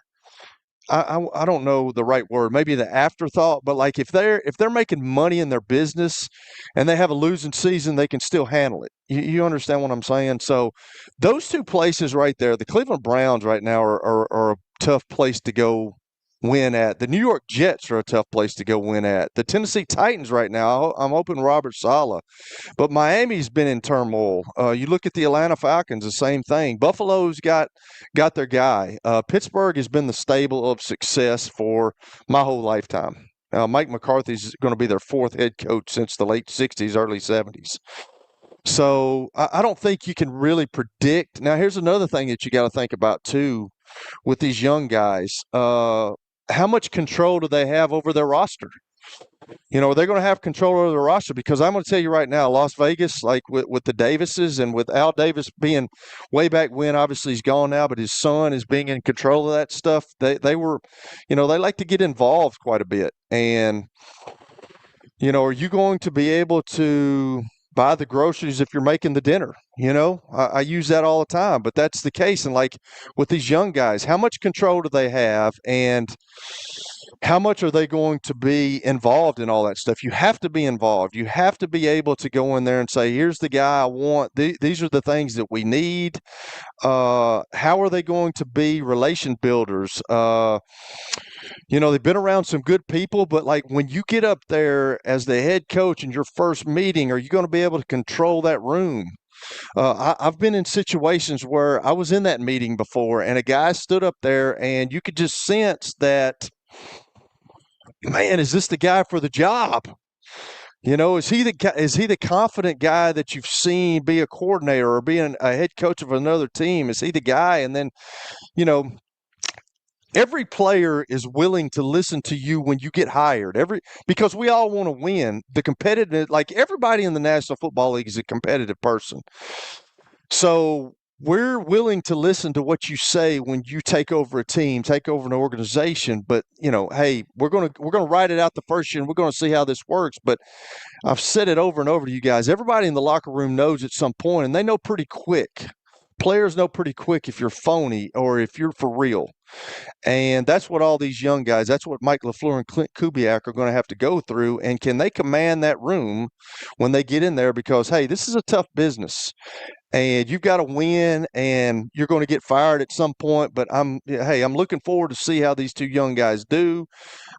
I don't know the right word, maybe the afterthought, but like if they're making money in their business and they have a losing season, they can still handle it. You understand what I'm saying? So those two places right there, the Cleveland Browns right now are a tough place to go win at. The New York Jets are a tough place to go win at. The Tennessee Titans right now, I'm hoping Robert Saleh. But Miami's been in turmoil. You look at the Atlanta Falcons, the same thing. Buffalo's got their guy. Pittsburgh has been the stable of success for my whole lifetime. Mike McCarthy's going to be their fourth head coach since the late 60s, early 70s. So I don't think you can really predict. Now, here's another thing that you got to think about, too, with these young guys. How much control do they have over their roster? Are they going to have control over the roster? Because I'm going to tell you right now, Las Vegas, like with the Davises and with Al Davis being way back when, obviously he's gone now, but his son is being in control of that stuff. They were, they like to get involved quite a bit. And, are you going to be able to buy the groceries if you're making the dinner? I use that all the time, but that's the case. And like with these young guys, how much control do they have, and how much are they going to be involved in all that stuff? You have to be involved. You have to be able to go in there and say, here's the guy I want. These are the things that we need. How are they going to be relation builders? They've been around some good people, but like when you get up there as the head coach in your first meeting, are you going to be able to control that room? I've been in situations where I was in that meeting before, and a guy stood up there, and you could just sense that, man, is this the guy for the job? Is he the confident guy that you've seen be a coordinator or being a head coach of another team? Is he the guy? And then, every player is willing to listen to you when you get hired. Because we all want to win. The competitive, like everybody in the National Football League is a competitive person. So we're willing to listen to what you say when you take over a team, take over an organization. But hey, we're gonna write it out the first year, and we're gonna see how this works. But I've said it over and over to you guys. Everybody in the locker room knows at some point, and they know pretty quick. Players know pretty quick if you're phony or if you're for real. And that's what all these young guys, that's what Mike LaFleur and Clint Kubiak are going to have to go through. And can they command that room when they get in there? Because, hey, this is a tough business. And you've got to win, and you're going to get fired at some point. But I'm looking forward to see how these two young guys do.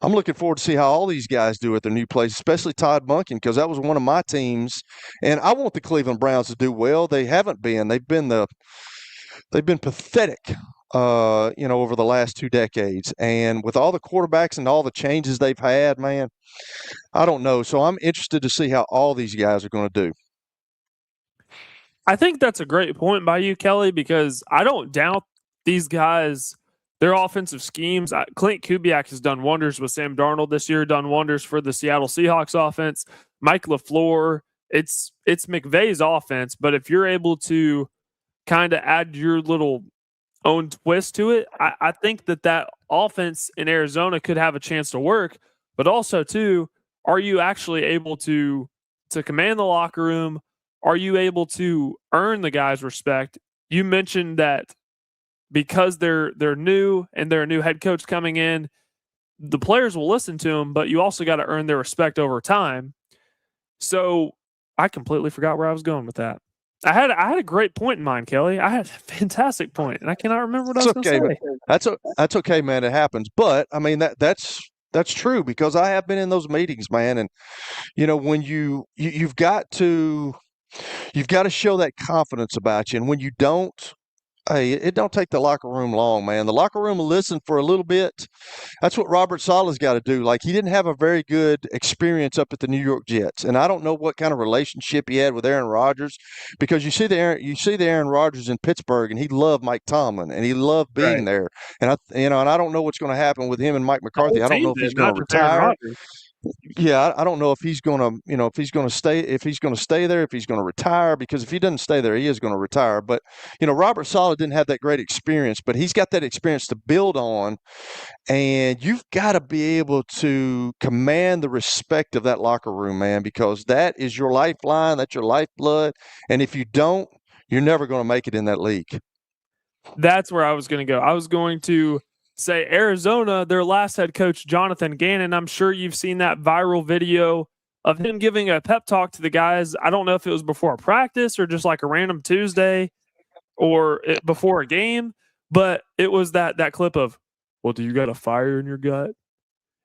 I'm looking forward to see how all these guys do at their new place, especially Todd Monken, because that was one of my teams. And I want the Cleveland Browns to do well. They haven't been. They've been pathetic, over the last 2 decades. And with all the quarterbacks and all the changes they've had, man, I don't know. So I'm interested to see how all these guys are going to do.
I think that's a great point by you, Kelly, because I don't doubt these guys, their offensive schemes. Clint Kubiak has done wonders with Sam Darnold this year, done wonders for the Seattle Seahawks offense. Mike LaFleur, it's McVay's offense, but if you're able to kind of add your little own twist to it, I think that offense in Arizona could have a chance to work. But also, too, are you actually able to command the locker room? Are you able to earn the guys' respect? You mentioned that because they're new and they're a new head coach coming in, the players will listen to them, but you also got to earn their respect over time. So I completely forgot where I was going with that. I had a great point in mind, Kelly. I had a fantastic point, and I cannot remember what I was going to say.
That's okay, man. It happens. But I mean that's true, because I have been in those meetings, man. And when you've got to show that confidence about you, and when you don't, Hey, it don't take the locker room long, man. The locker room will listen for a little bit. That's what Robert Saleh's got to do. Like, he didn't have a very good experience up at the New York Jets, and I don't know what kind of relationship he had with Aaron Rodgers, because you see the Aaron Rodgers in Pittsburgh, and he loved Mike Tomlin, and he loved being there. And I don't know what's going to happen with him and Mike McCarthy. I don't know if he's going to retire. Yeah, I don't know if he's going to, if he's going to stay there, if he's going to retire, because if he doesn't stay there, he is going to retire. But, Robert Saleh didn't have that great experience, but he's got that experience to build on, and you've got to be able to command the respect of that locker room, man, because that is your lifeline, that's your lifeblood, and if you don't, you're never going to make it in that league.
That's where I was going to go. I was going to say Arizona, their last head coach, Jonathan Gannon. I'm sure you've seen that viral video of him giving a pep talk to the guys. I don't know if it was before a practice or just like a random Tuesday or before a game, but it was that clip of, well, do you got a fire in your gut?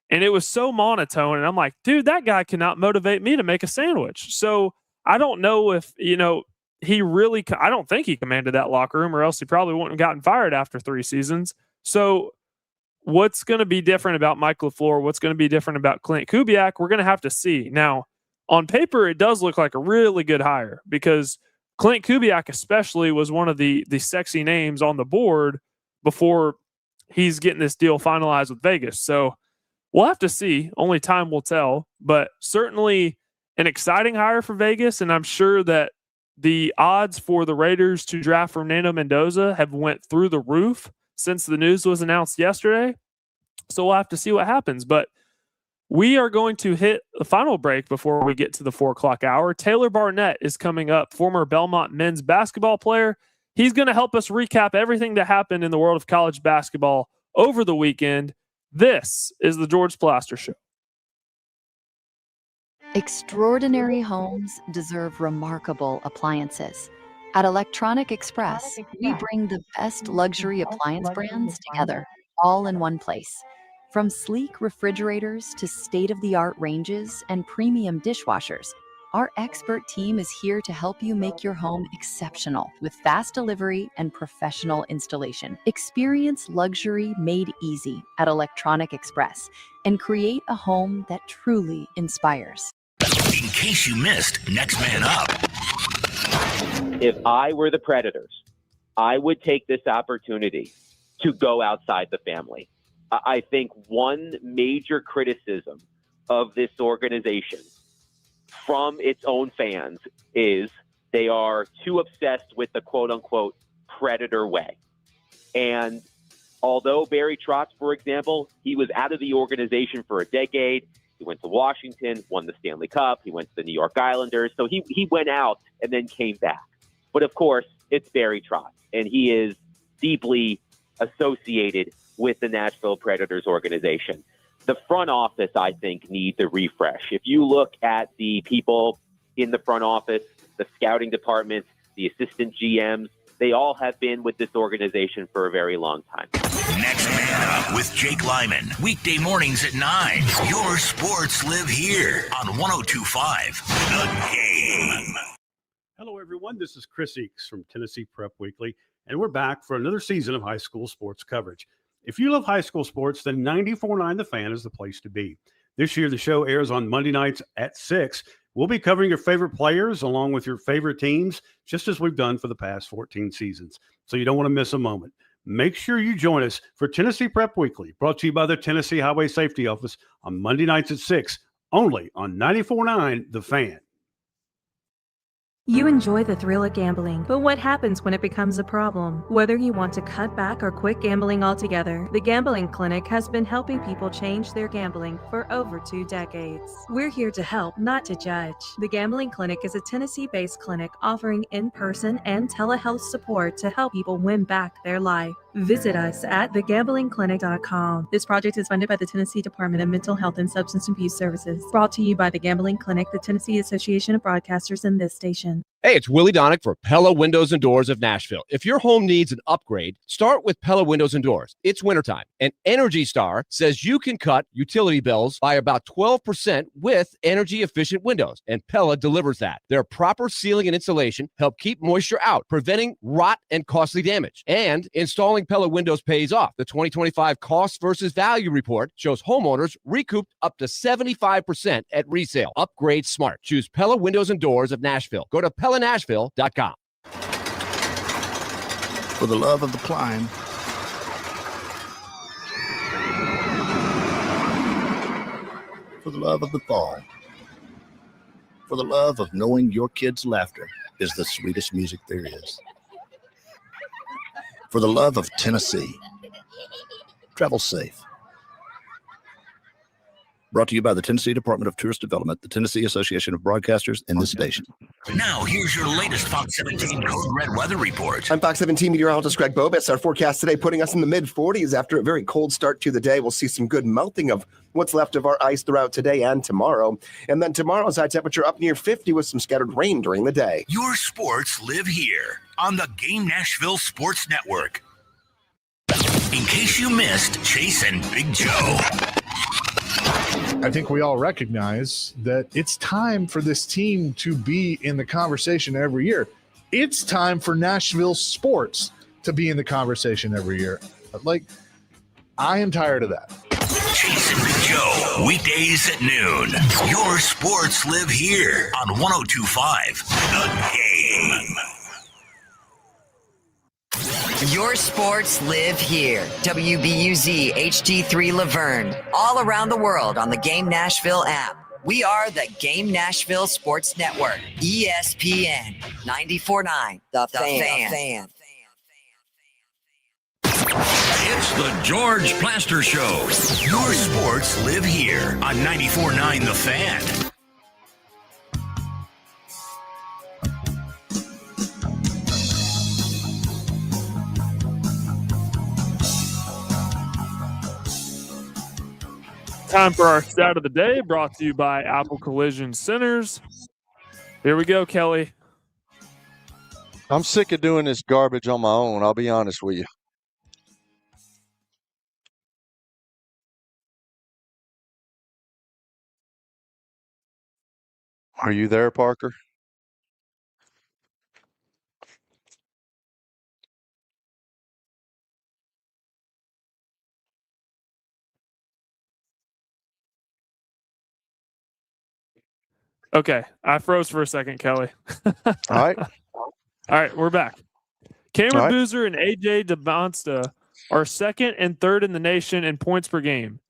And it was so monotone. And I'm like, dude, that guy cannot motivate me to make a sandwich. So I don't know if, he really, I don't think he commanded that locker room, or else he probably wouldn't have gotten fired after 3 seasons. So what's going to be different about Mike LaFleur? What's going to be different about Clint Kubiak? We're going to have to see. Now, on paper, it does look like a really good hire, because Clint Kubiak especially was one of the sexy names on the board before he's getting this deal finalized with Vegas. So we'll have to see. Only time will tell. But certainly an exciting hire for Vegas, and I'm sure that the odds for the Raiders to draft Fernando Mendoza have went through the roof since the news was announced yesterday. So we'll have to see what happens. But we are going to hit the final break before we get to the 4:00 hour. Taylor Barnette is coming up, former Belmont men's basketball player. He's going to help us recap everything that happened in the world of college basketball over the weekend. This is the George Plaster Show.
Extraordinary homes deserve remarkable appliances. At Electronic Express, we bring the best luxury appliance brands together, all in one place. From sleek refrigerators to state-of-the-art ranges and premium dishwashers, our expert team is here to help you make your home exceptional with fast delivery and professional installation. Experience luxury made easy at Electronic Express and create a home that truly inspires.
In case you missed Next Man Up.
If I were the Predators, I would take this opportunity to go outside the family. I think one major criticism of this organization from its own fans is they are too obsessed with the quote-unquote Predator way. And although Barry Trotz, for example, he was out of the organization for a decade, he went to Washington, won the Stanley Cup, he went to the New York Islanders, so he went out and then came back. But of course, it's Barry Trotz, and he is deeply associated with the Nashville Predators organization. The front office, I think, needs a refresh. If you look at the people in the front office, the scouting department, the assistant GMs, they all have been with this organization for a very long time.
Next Man Up with Jake Lyman. Weekday mornings at 9. Your sports live here on 102.5 The Game.
Hello, everyone. This is Chris Eakes from Tennessee Prep Weekly, and we're back for another season of high school sports coverage. If you love high school sports, then 94.9 The Fan is the place to be. This year, the show airs on Monday nights at 6. We'll be covering your favorite players along with your favorite teams, just as we've done for the past 14 seasons. So you don't want to miss a moment. Make sure you join us for Tennessee Prep Weekly, brought to you by the Tennessee Highway Safety Office on Monday nights at 6, only on 94.9 The Fan.
You enjoy the thrill of gambling, but what happens when it becomes a problem? Whether you want to cut back or quit gambling altogether, the Gambling Clinic has been helping people change their gambling for over 2 decades. We're here to help, not to judge. The Gambling Clinic is a Tennessee-based clinic offering in-person and telehealth support to help people win back their life. Visit us at thegamblingclinic.com. This project is funded by the Tennessee Department of Mental Health and Substance Abuse Services. Brought to you by the Gambling Clinic, the Tennessee Association of Broadcasters, and this station.
Hey, it's Willie Donick for Pella Windows and Doors of Nashville. If your home needs an upgrade, start with Pella Windows and Doors. It's wintertime, and Energy Star says you can cut utility bills by about 12% with energy-efficient windows, and Pella delivers that. Their proper sealing and insulation help keep moisture out, preventing rot and costly damage. And installing Pella windows pays off. The 2025 Cost versus Value Report shows homeowners recouped up to 75% at resale. Upgrade smart. Choose Pella Windows and Doors of Nashville. Go to PellaNashville.com.
For the love of the climb, for the love of the fall, for the love of knowing your kids' laughter is the sweetest music there is, for the love of Tennessee, travel safe. Brought to you by the Tennessee Department of Tourist Development, the Tennessee Association of Broadcasters, and this station.
Now, here's your latest Fox 17 Code Red Weather Report.
I'm Fox 17 meteorologist Greg Bobis. Our forecast today putting us in the mid-40s after a very cold start to the day. We'll see some good melting of what's left of our ice throughout today and tomorrow. And then tomorrow's high temperature up near 50 with some scattered rain during the day.
Your sports live here on the Game Nashville Sports Network. In case you missed Chase and Big Joe.
I think we all recognize that it's time for this team to be in the conversation every year. It's time for Nashville sports to be in the conversation every year. Like, I am tired of that.
Chase and Big Joe, weekdays at noon. Your sports live here on 102.5 The Game.
Your sports live here. WBUZ HD3 Laverne. All around the world on the Game Nashville app. We are the Game Nashville Sports Network. ESPN 94.9. The Fan.
It's the George Plaster Show. Your sports live here on 94.9 The Fan.
Time for our stat of the day, brought to you by Apple Collision Centers. Here we go, Kelly.
I'm sick of doing this garbage on my own. I'll be honest with you. Are you there, Parker?
Okay, I froze for a second, Kelly.
All right.
All right, we're back. Cameron
All right.
Boozer and AJ DeMonsta are second and third in the nation in points per game.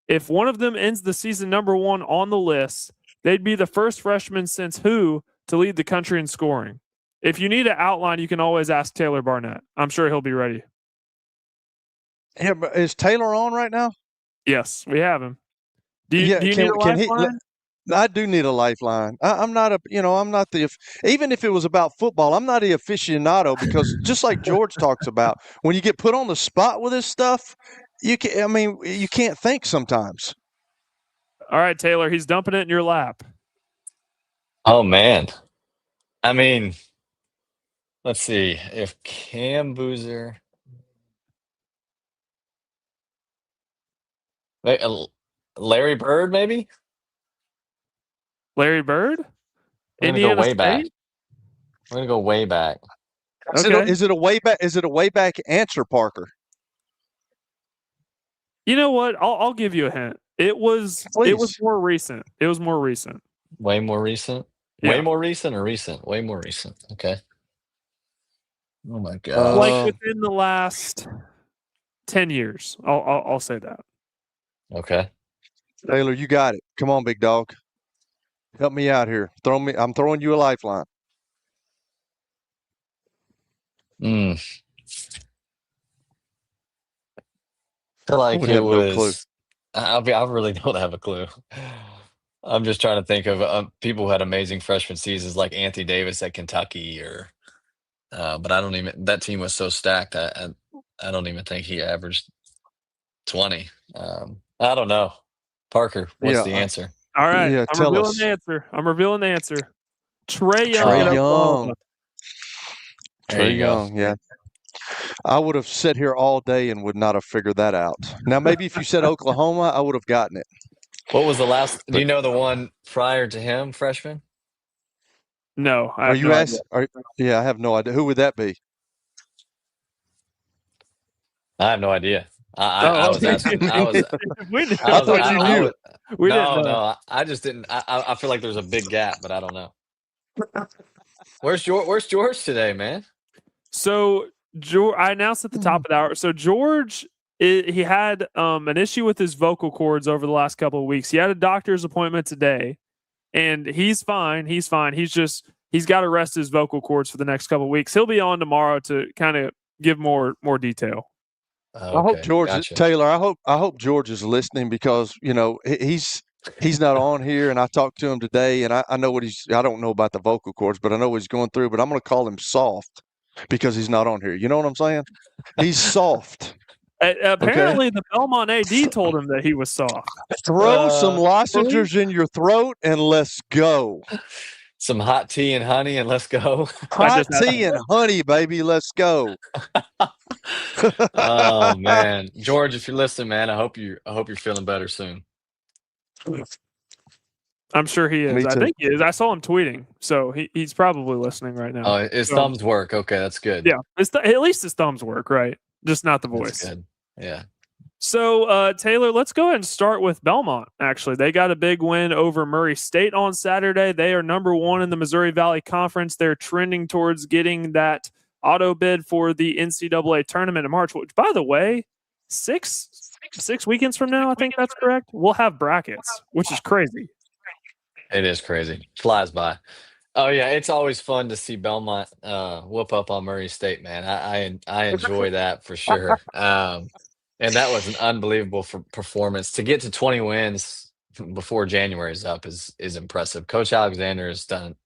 If one of them ends the season number one on the list, they'd be the first freshman since who to lead the country in scoring. If you need an outline, you can always ask Taylor Barnette. I'm sure he'll be ready.
Yeah, but is Taylor on right now?
Yes, we have him. Do you need a lifeline?
I do need a lifeline. I'm not even if it was about football, I'm not an aficionado because just like George talks about, when you get put on the spot with this stuff, you can't think sometimes.
All right, Taylor, he's dumping it in your lap.
Oh, man. I mean, let's see. If Cam Boozer... Larry Bird, maybe?
Larry Bird?
We're going to go way back. We're going to go way back.
Okay. Is it a way back? Is it a way back answer, Parker?
You know what? I'll give you a hint. It was more recent. It was more recent.
Way more recent?
Yeah.
Way more recent or recent? Way more recent. Okay. Oh my God.
Like within the last 10 years. I'll say that.
Okay.
Taylor, you got it. Come on, big dog. Help me out here. I'm throwing you a lifeline.
I feel like it was. I really don't have a clue. I'm just trying to think of people who had amazing freshman seasons, like Anthony Davis at Kentucky, but I don't even. That team was so stacked. I don't even think he averaged 20. I don't know. Parker, what's the answer?
All right.
Yeah,
I'm revealing the answer. Trae Young.
Trae
in
Young.
Oklahoma.
Trae Young, yeah. I would have sat here all day and would not have figured that out. Now, maybe if you said Oklahoma, I would have gotten it.
What was the last? Do you know the one prior to him, freshman?
No, I
Are
have
you
no
asking?
idea.
Yeah, I have no idea. Who would that be?
I have no idea. I was asking. I was.
I thought you knew.
No. I just didn't. I feel like there's a big gap, but I don't know. Where's George today, man?
So I announced at the top of the hour. So George, he had an issue with his vocal cords over the last couple of weeks. He had a doctor's appointment today, and he's fine. He's fine. He's got to rest his vocal cords for the next couple of weeks. He'll be on tomorrow to kind of give more detail.
Okay,
I hope George
gotcha.
Taylor. I hope George is listening because he's not on here, and I talked to him today, and I know what I don't know about the vocal cords, but I know what he's going through. But I'm going to call him soft because he's not on here. You know what I'm saying? He's soft.
Apparently, the Belmont AD told him that he was soft.
Throw some lozenges in your throat and let's go.
Some hot tea and honey, and let's go.
Hot tea and honey, baby. Let's go.
Oh man, George, if you're listening, man, I hope you're feeling better soon.
I'm sure he is.
Me
I
too.
think he is. I saw him tweeting, so he's probably listening right now.
Oh, his thumbs work. Okay, that's good.
Yeah, at least his thumbs work, right? Just not the voice.
That's good. Yeah.
So, Taylor, let's go ahead and start with Belmont. Actually, they got a big win over Murray State on Saturday. They are number 1 in the Missouri Valley Conference. They're trending towards getting that auto bid for the NCAA tournament in March, which, by the way, six weekends from now, I think that's correct. We'll have brackets, which is crazy.
It is crazy. Flies by. Oh yeah, it's always fun to see Belmont whoop up on Murray State, man. I enjoy that for sure. And that was an unbelievable performance. To get to 20 wins before January is up is impressive. Coach Alexander has done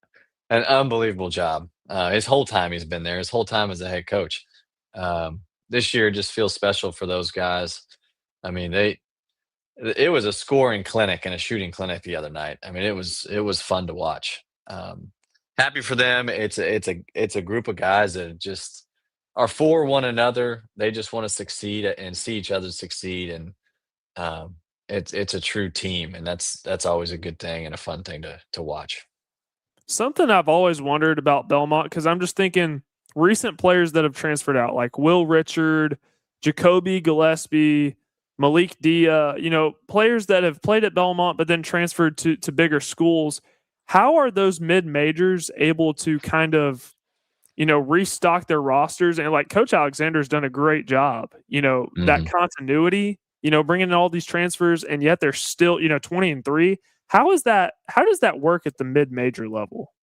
an unbelievable job. His whole time he's been there, his whole time as a head coach. This year just feels special for those guys. I mean, it was a scoring clinic and a shooting clinic the other night. I mean, it was fun to watch. Happy for them. It's a group of guys that just are for one another. They just want to succeed and see each other succeed. And it's a true team, and that's always a good thing and a fun thing to watch.
Something I've always wondered about Belmont, because I'm just thinking recent players that have transferred out, like Will Richard, Jacoby Gillespie, Malik Dia, players that have played at Belmont but then transferred to bigger schools. How are those mid-majors able to kind of, restock their rosters? And like Coach Alexander's done a great job, that continuity, bringing in all these transfers, and yet they're still, 20-3. How does that work at the mid-major level?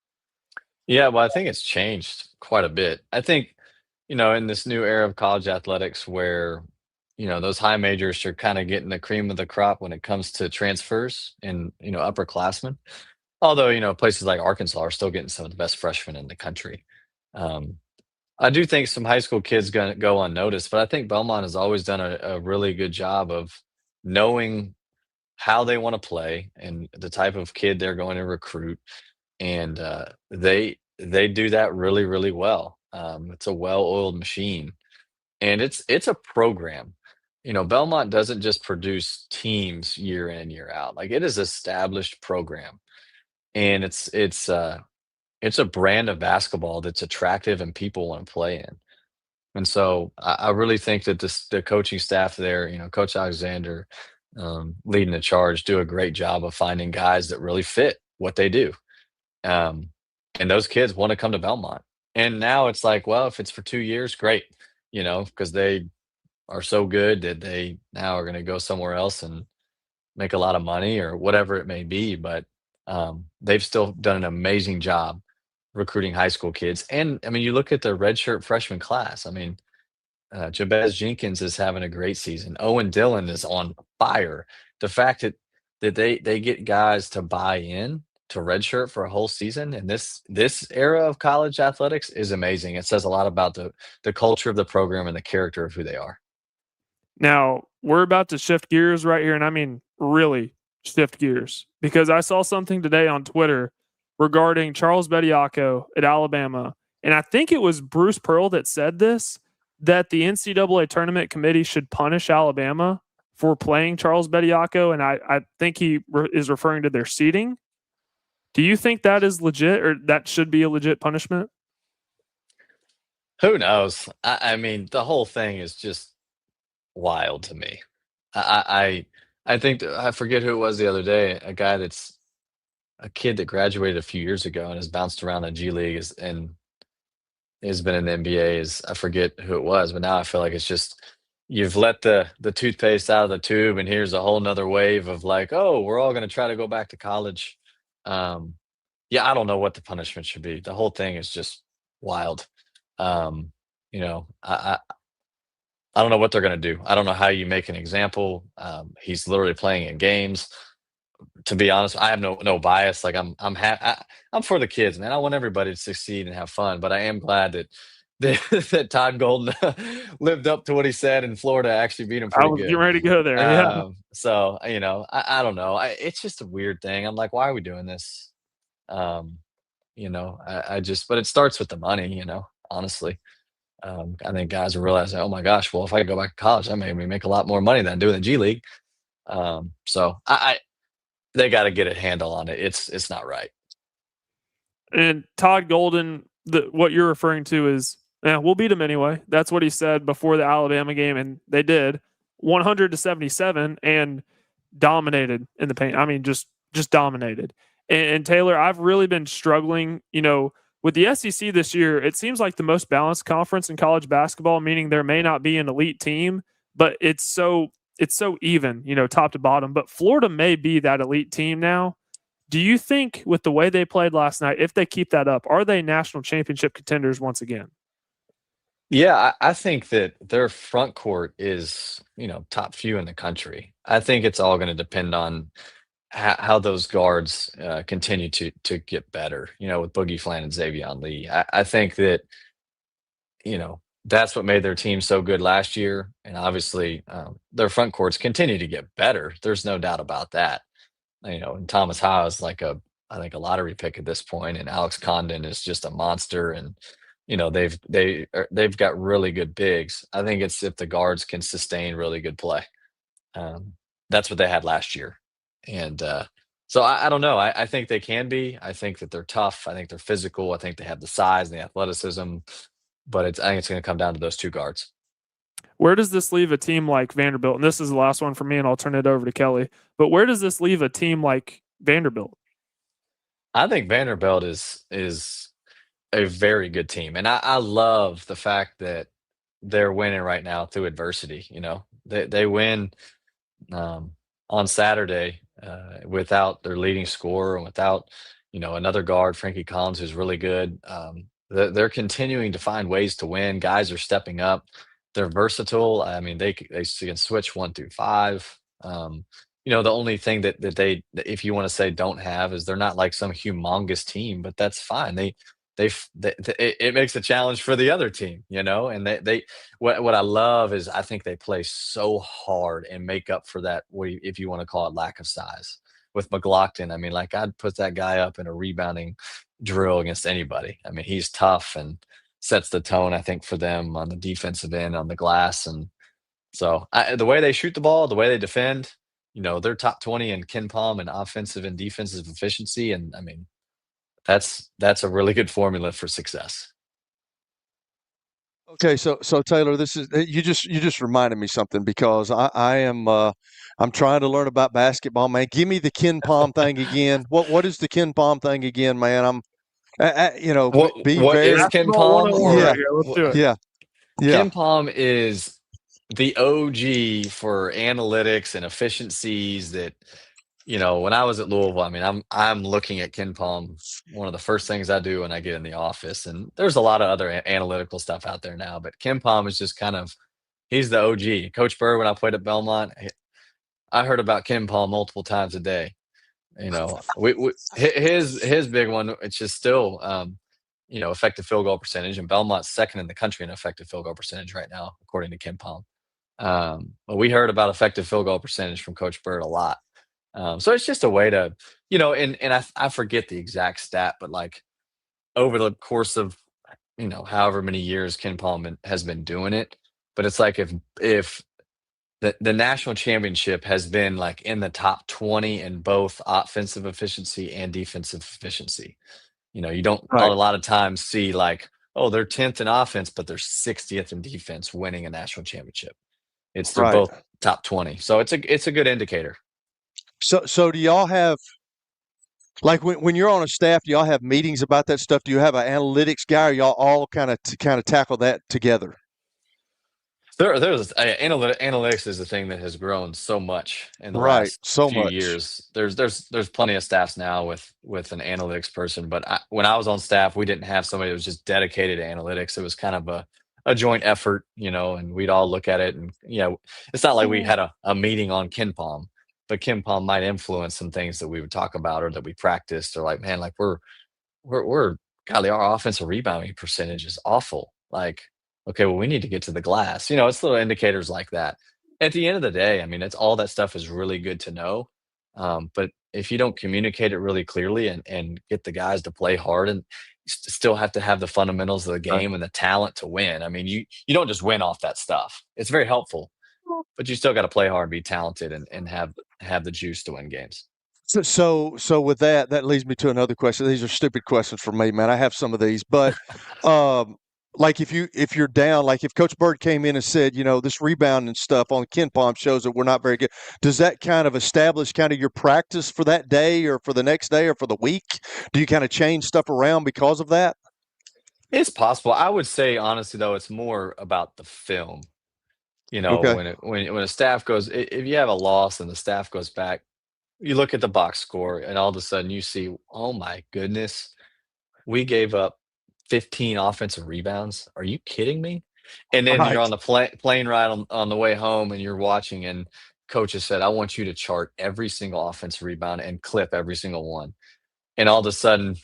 Yeah, well, I think it's changed quite a bit. I think, in this new era of college athletics where, those high majors are kind of getting the cream of the crop when it comes to transfers and, upperclassmen. Although, places like Arkansas are still getting some of the best freshmen in the country. I do think some high school kids going to go unnoticed, but I think Belmont has always done a really good job of knowing how they want to play and the type of kid they're going to recruit. And they do that really, really well. It's a well-oiled machine, and it's a program. Belmont doesn't just produce teams year in, year out. Like, it is established program, and it's a brand of basketball that's attractive and people want to play in. And so I really think that the coaching staff there, Coach Alexander leading the charge, do a great job of finding guys that really fit what they do. And those kids want to come to Belmont. And now it's like, well, if it's for 2 years, great, because they are so good that they now are going to go somewhere else and make a lot of money or whatever it may be. But they've still done an amazing job recruiting high school kids. And I mean, you look at the redshirt freshman class. I mean, Jabez Jenkins is having a great season. Owen Dillon is on fire. The fact that they get guys to buy in to redshirt for a whole season in this era of college athletics is amazing. It says a lot about the culture of the program and the character of who they are.
Now, we're about to shift gears right here, and I mean really shift gears, because I saw something today on Twitter regarding Charles Bediako at Alabama. And I think it was Bruce Pearl that said this, that the NCAA tournament committee should punish Alabama for playing Charles Bediako. And I think he is referring to their seating. Do you think that is legit, or that should be a legit punishment?
Who knows? I mean, the whole thing is just wild to me. I think I forget who it was the other day. A guy that's a kid that graduated a few years ago and has bounced around the G League and has been in the NBA. I forget who it was, but now I feel like it's just you've let the toothpaste out of the tube, and here's a whole nother wave of like, oh, we're all going to try to go back to college. Yeah, I don't know what the punishment should be. The whole thing is just wild. You know, I don't know what they're going to do. I don't know how you make an example. He's literally playing in games. To be honest, I have no bias. Like I'm for the kids, man. I want everybody to succeed and have fun. But I am glad that that Todd Golden lived up to what he said, and Florida actually beat him pretty
I was
good.
getting ready to go there. Yeah.
So you know, I don't know. It's just a weird thing. I'm like, why are we doing this? You know, I just, but it starts with the money. You know, honestly. I think guys are realizing, oh my gosh, well, if I could go back to college, I may make a lot more money than I do in the G League. So they got to get a handle on it. It's not right.
And Todd Golden, what you're referring to is, yeah, we'll beat them anyway. That's what he said before the Alabama game, and they did 100-77 and dominated in the paint. I mean, just dominated. And Taylor, I've really been struggling, you know, with the SEC this year. It seems like the most balanced conference in college basketball, meaning there may not be an elite team, but it's so even, you know, top to bottom. But Florida may be that elite team now. Do you think with the way they played last night, if they keep that up, are they national championship contenders once again?
Yeah, I think that their front court is, you know, top few in the country. I think it's all going to depend on how those guards continue to get better, you know, with Boogie Flan and Xavier Lee. I think that, you know, that's what made their team so good last year. And obviously their front courts continue to get better. There's no doubt about that. You know, and Thomas Howe is like I think a lottery pick at this point, and Alex Condon is just a monster. And, you know, they've got really good bigs. I think it's if the guards can sustain really good play. That's what they had last year. And so I don't know. I think they can be. I think that they're tough. I think they're physical. I think they have the size and the athleticism. But I think it's going to come down to those two guards.
Where does this leave a team like Vanderbilt? And this is the last one for me, and I'll turn it over to Kelly. But where does this leave a team like Vanderbilt?
I think Vanderbilt is a very good team. And I love the fact that they're winning right now through adversity. You know, they win on Saturday without their leading scorer and without, you know, another guard, Frankie Collins, who's really good. They're continuing to find ways to win. Guys are stepping up. They're versatile. I mean, they can switch 1 through 5. You know, the only thing that they, if you want to say don't have, is they're not like some humongous team, but that's fine. It makes a challenge for the other team, you know. And what I love is I think they play so hard and make up for that, if you want to call it lack of size. With McLaughlin, I mean, like I'd put that guy up in a rebounding drill against anybody. I mean, he's tough and sets the tone, I think, for them on the defensive end, on the glass. And so the way they shoot the ball, the way they defend, you know, they're top 20 in Ken Palm and offensive and defensive efficiency. And I mean, that's a really good formula for success.
Okay, so Taylor, this is you just reminded me something, because I'm trying to learn about basketball, man. Give me the Ken Palm thing again. What is the Ken Palm thing again, man? You know,
what
very
is Ken Palm?
Yeah,
let's do it.
Yeah.
Ken Palm is the OG for analytics and efficiencies that, you know, when I was at Louisville, I mean, I'm looking at Ken Palm, one of the first things I do when I get in the office. And there's a lot of other analytical stuff out there now, but Ken Palm is just he's the OG. Coach Bird, when I played at Belmont, I heard about Ken Palm multiple times a day. You know, his big one, it's just still, you know, effective field goal percentage, and Belmont's second in the country in effective field goal percentage right now, according to Ken Palm. But we heard about effective field goal percentage from Coach Bird a lot. So it's just a way to, and I forget the exact stat, but like over the course of, however many years Ken Palm has been doing it, but it's like if the national championship has been like in the top 20 in both offensive efficiency and defensive efficiency. You don't a
Right.
lot of times see like, oh, they're 10th in offense, but they're 60th in defense winning a national championship. They're
Right.
both top 20. So it's a good indicator.
So do y'all have, like when you're on a staff, do y'all have meetings about that stuff? Do you have an analytics guy, or y'all all kind of tackle that together?
There's analytics is a thing that has grown so much in the
Right.
last
So
few
much.
years. There's plenty of staffs now with an analytics person, but when I was on staff, we didn't have somebody that was just dedicated to analytics. It was kind of a joint effort, and we'd all look at it, and it's not like we had a meeting on Ken Palm, but Ken Palm might influence some things that we would talk about or that we practiced, or like, man, like we're golly, our offensive rebounding percentage is awful. Like, okay, well, we need to get to the glass. It's little indicators like that. At the end of the day, I mean, it's all that stuff is really good to know. But if you don't communicate it really clearly and get the guys to play hard, and still have to have the fundamentals of the game and the talent to win. I mean, you don't just win off that stuff. It's very helpful, but you still got to play hard, be talented, and have the juice to win games.
So with that leads me to another question. These are stupid questions for me, man. I have some of these, but like if you're down, like if Coach Bird came in and said, this rebound and stuff on Ken Palm shows that we're not very good, does that kind of establish kind of your practice for that day or for the next day or for the week? Do you kind of change stuff around because of that?
It's possible. I would say honestly, though, it's more about the film.
Okay.
When a staff goes, if you have a loss and the staff goes back, you look at the box score, and all of a sudden you see, oh my goodness, we gave up 15 offensive rebounds. Are you kidding me? And then you're
Right.
on the plane ride on the way home, and you're watching, and coach has said, I want you to chart every single offensive rebound and clip every single one. And all of a sudden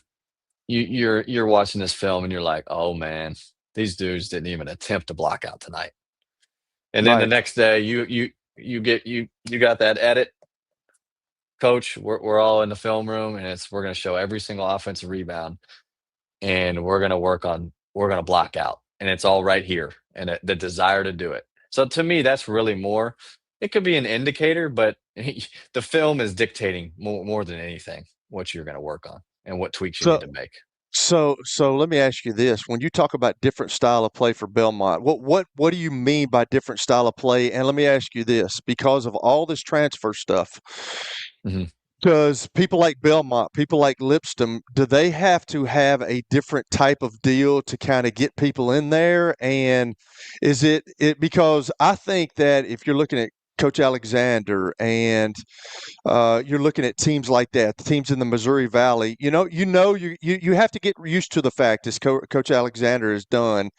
you're watching this film, and you're like, oh man, these dudes didn't even attempt to block out tonight. And then the
Right.
next day you got that edit. Coach, we're all in the film room, and we're going to show every single offensive rebound, and we're going to block out, and it's all right here, and the desire to do it. So to me, that's really more. It could be an indicator, but the film is dictating more than anything what you're going to work on and what tweaks you
So
need to make.
So let me ask you this. When you talk about different style of play for Belmont, what do you mean by different style of play? And let me ask you this, because of all this transfer stuff,
Mhm.
does people like Belmont, people like Lipscomb, do they have to have a different type of deal to kind of get people in there? And is it because I think that if you're looking at Coach Alexander and you're looking at teams like that, the teams in the Missouri Valley. You have to get used to the fact, as Coach Alexander has done,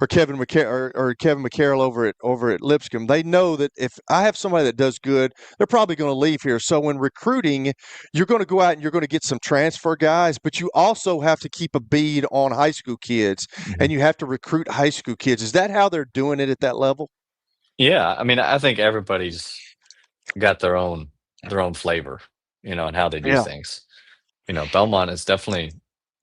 or Kevin McCarroll over at Lipscomb. They know that if I have somebody that does good, they're probably going to leave here. So when recruiting, you're going to go out and you're going to get some transfer guys, but you also have to keep a bead on high school kids, and you have to recruit high school kids. Is that how they're doing it at that level?
Yeah, I mean, I think everybody's got their own flavor, and how they do
Yeah.
things. Belmont has definitely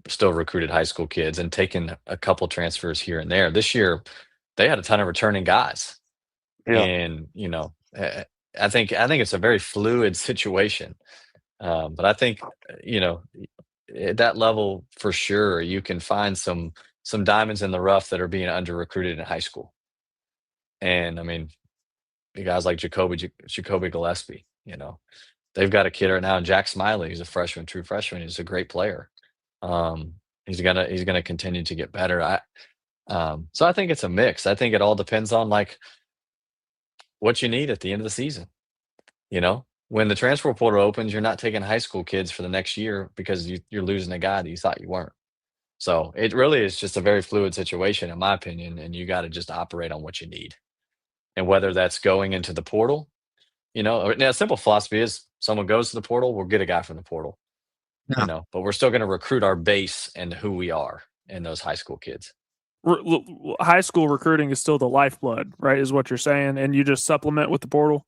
still recruited high school kids and taken a couple transfers here and there. This year, they had a ton of returning guys,
Yeah.
and I think it's a very fluid situation. But I think at that level for sure, you can find some diamonds in the rough that are being under recruited in high school. And I mean, the guys like Jacoby Gillespie, they've got a kid right now, Jack Smiley. He's a freshman, true freshman. He's a great player. He's gonna continue to get better. So I think it's a mix. I think it all depends on like what you need at the end of the season. When the transfer portal opens, you're not taking high school kids for the next year because you're losing a guy that you thought you weren't. So it really is just a very fluid situation, in my opinion, and you got to just operate on what you need. And whether that's going into the portal, a simple philosophy is someone goes to the portal, we'll get a guy from the portal, but we're still going to recruit our base and who we are and those high school kids.
High school recruiting is still the lifeblood, right? Is what you're saying. And you just supplement with the portal.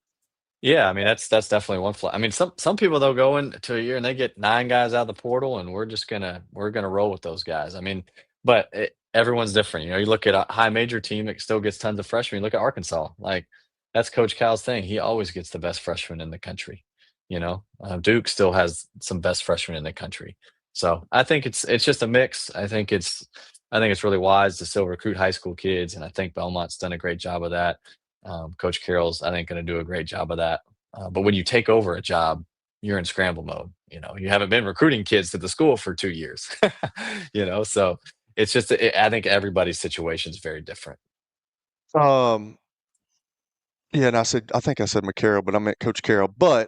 Yeah, I mean that's definitely one flaw. I mean, some people they'll go into a year and they get 9 guys out of the portal, and we're gonna roll with those guys. I mean, but everyone's different. You know, you look at a high major team that still gets tons of freshmen. You look at Arkansas, like that's Coach Cal's thing. He always gets the best freshmen in the country. You know, Duke still has some best freshmen in the country. So I think it's just a mix. I think it's really wise to still recruit high school kids, and I think Belmont's done a great job of that. Coach Carroll's, I think, going to do a great job of that. But when you take over a job, you're in scramble mode. You know, you haven't been recruiting kids to the school for 2 years. So it's just, I think everybody's situation is very different.
Um, Yeah, and I think I said McCarroll, but I meant Coach Carroll. But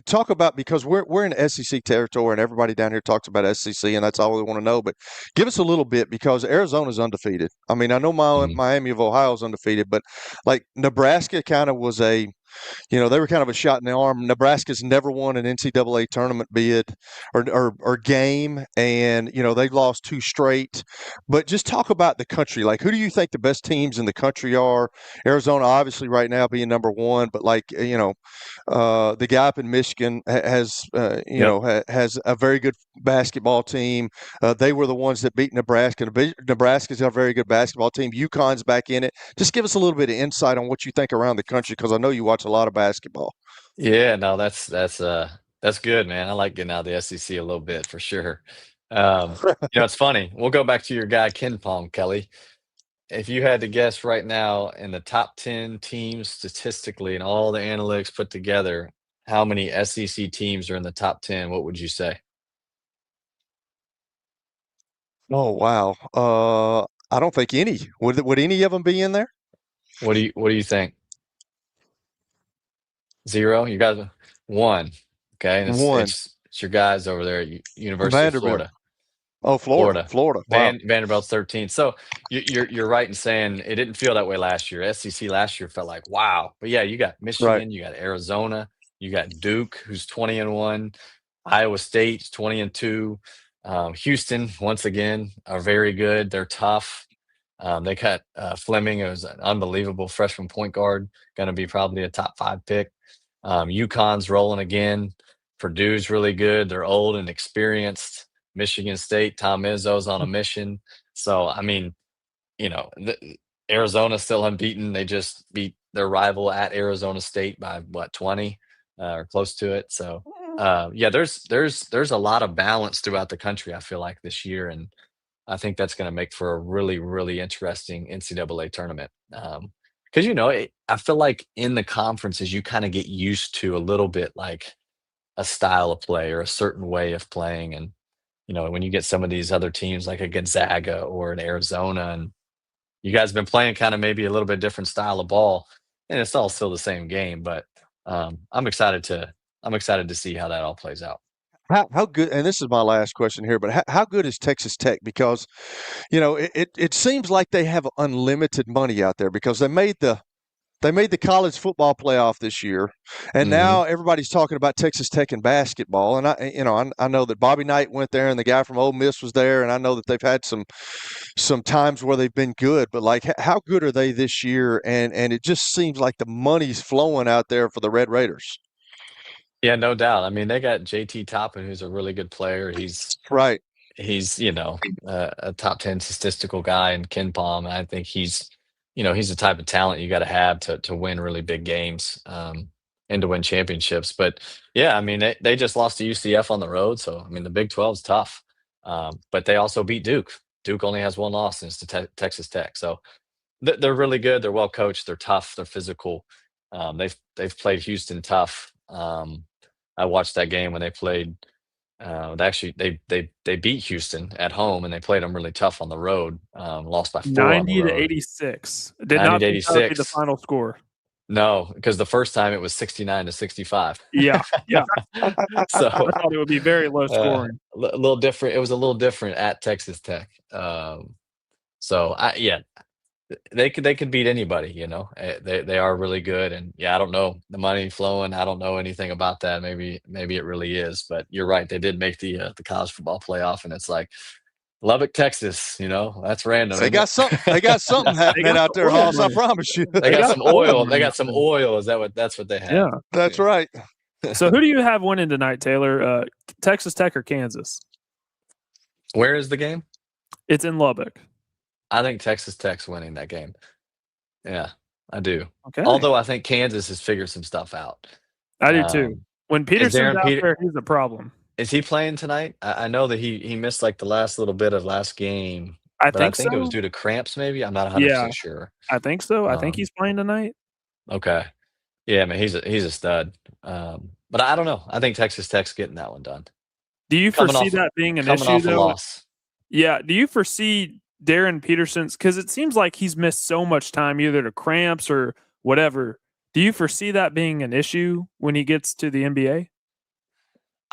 talk about, because we're in SEC territory, and everybody down here talks about SEC, and that's all we want to know. But give us a little bit, because Arizona's undefeated. I mean, I know Miami of Ohio is undefeated, but like Nebraska kind of was they were kind of a shot in the arm. Nebraska's never won an NCAA tournament bid or game, and they've lost 2 straight. But just talk about the country. Like, who do you think the best teams in the country are? Arizona, obviously, right now being number 1, but the guy up in Michigan has has a very good basketball team. They were the ones that beat Nebraska. Nebraska's got a very good basketball team. UConn's back in it. Just give us a little bit of insight on what you think around the country, because I know you watch a lot of basketball.
Yeah, no, that's good, man. I like getting out of the SEC a little bit for sure. It's funny. We'll go back to your guy Ken Palm, Kelly. If you had to guess right now, in the top 10 teams statistically and all the analytics put together, how many SEC teams are in the top 10? What would you say?
Oh, wow. I don't think any. Would any of them be in there?
What do you think? 0? You guys, 1. Okay, and
1.
it's your guys over there at University of
Vanderbilt.
Florida.
Oh, Florida. Wow.
Vanderbilt's 13. So you're right in saying it didn't feel that way last year. SEC last year felt like, wow. But yeah, you got Michigan,
Right.
you got Arizona, you got Duke, who's 20-1, Iowa State's 20-2. Houston, once again, are very good. They're tough. They got Fleming, who's an unbelievable freshman point guard, going to be probably a top 5 pick. UConn's rolling again. Purdue's really good. They're old and experienced. Michigan State, Tom Izzo's on a mission. So, I mean, Arizona's still unbeaten. They just beat their rival at Arizona State by 20 or close to it. So, there's a lot of balance throughout the country, I feel like, this year, and I think that's going to make for a really, really interesting NCAA tournament. Because I feel like in the conferences you kind of get used to a little bit like a style of play or a certain way of playing, and when you get some of these other teams like a Gonzaga or an Arizona, and you guys have been playing kind of maybe a little bit different style of ball, and it's all still the same game. But I'm excited to see how that all plays out.
How good, and this is my last question here, but how good is Texas Tech? Because, it seems like they have unlimited money out there, because they made the college football playoff this year, and now everybody's talking about Texas Tech and basketball. And I know that Bobby Knight went there, and the guy from Ole Miss was there, and I know that they've had some times where they've been good. But like, how good are they this year? And it just seems like the money's flowing out there for the Red Raiders.
Yeah, no doubt. I mean, they got JT Toppin, who's a really good player. He's
right.
He's a top 10 statistical guy, and Ken Palm. I think he's the type of talent you got to have to win really big games and to win championships. But yeah, I mean, they just lost to UCF on the road, so I mean, the Big 12 is tough. But they also beat Duke. Duke only has 1 loss, and it's to Texas Tech. So they're really good. They're well coached. They're tough. They're physical. They've played Houston tough. I watched that game when they played. They beat Houston at home, and they played them really tough on the road. Lost by 4 on the road.
90-86. Did not think that would be the final score.
No, because the first time it was 69-65.
Yeah.
So
I thought it would be very low scoring.
A little different. It was a little different at Texas Tech. They could beat anybody. They are really good, and I don't know the money flowing. I don't know anything about that. Maybe it really is, but you're right. They did make the college football playoff, and it's like Lubbock, Texas. That's random.
They got something. They got something happening out there, Hoss. I promise you.
They got some oil. They got some oil. That's what they have?
Yeah,
that's right.
So who do you have winning tonight, Taylor? Texas Tech or Kansas?
Where is the game?
It's in Lubbock.
I think Texas Tech's winning that game. Yeah, I do.
Okay.
Although I think Kansas has figured some stuff out.
I do too. When Peterson's out there, he's a problem.
Is he playing tonight? I know that he missed like the last little bit of last game.
I
but
think
I think
so.
it was due to cramps, maybe. I'm not 100% sure.
I think so. I think he's playing tonight.
Okay. Yeah, man, he's a stud. But I don't know. I think Texas Tech's getting that one done.
Do you foresee that being an issue, though?
Loss.
Yeah. Do you foresee Darren Peterson's? Because it seems like he's missed so much time, either to cramps or whatever. Do you foresee that being an issue when he gets to the NBA?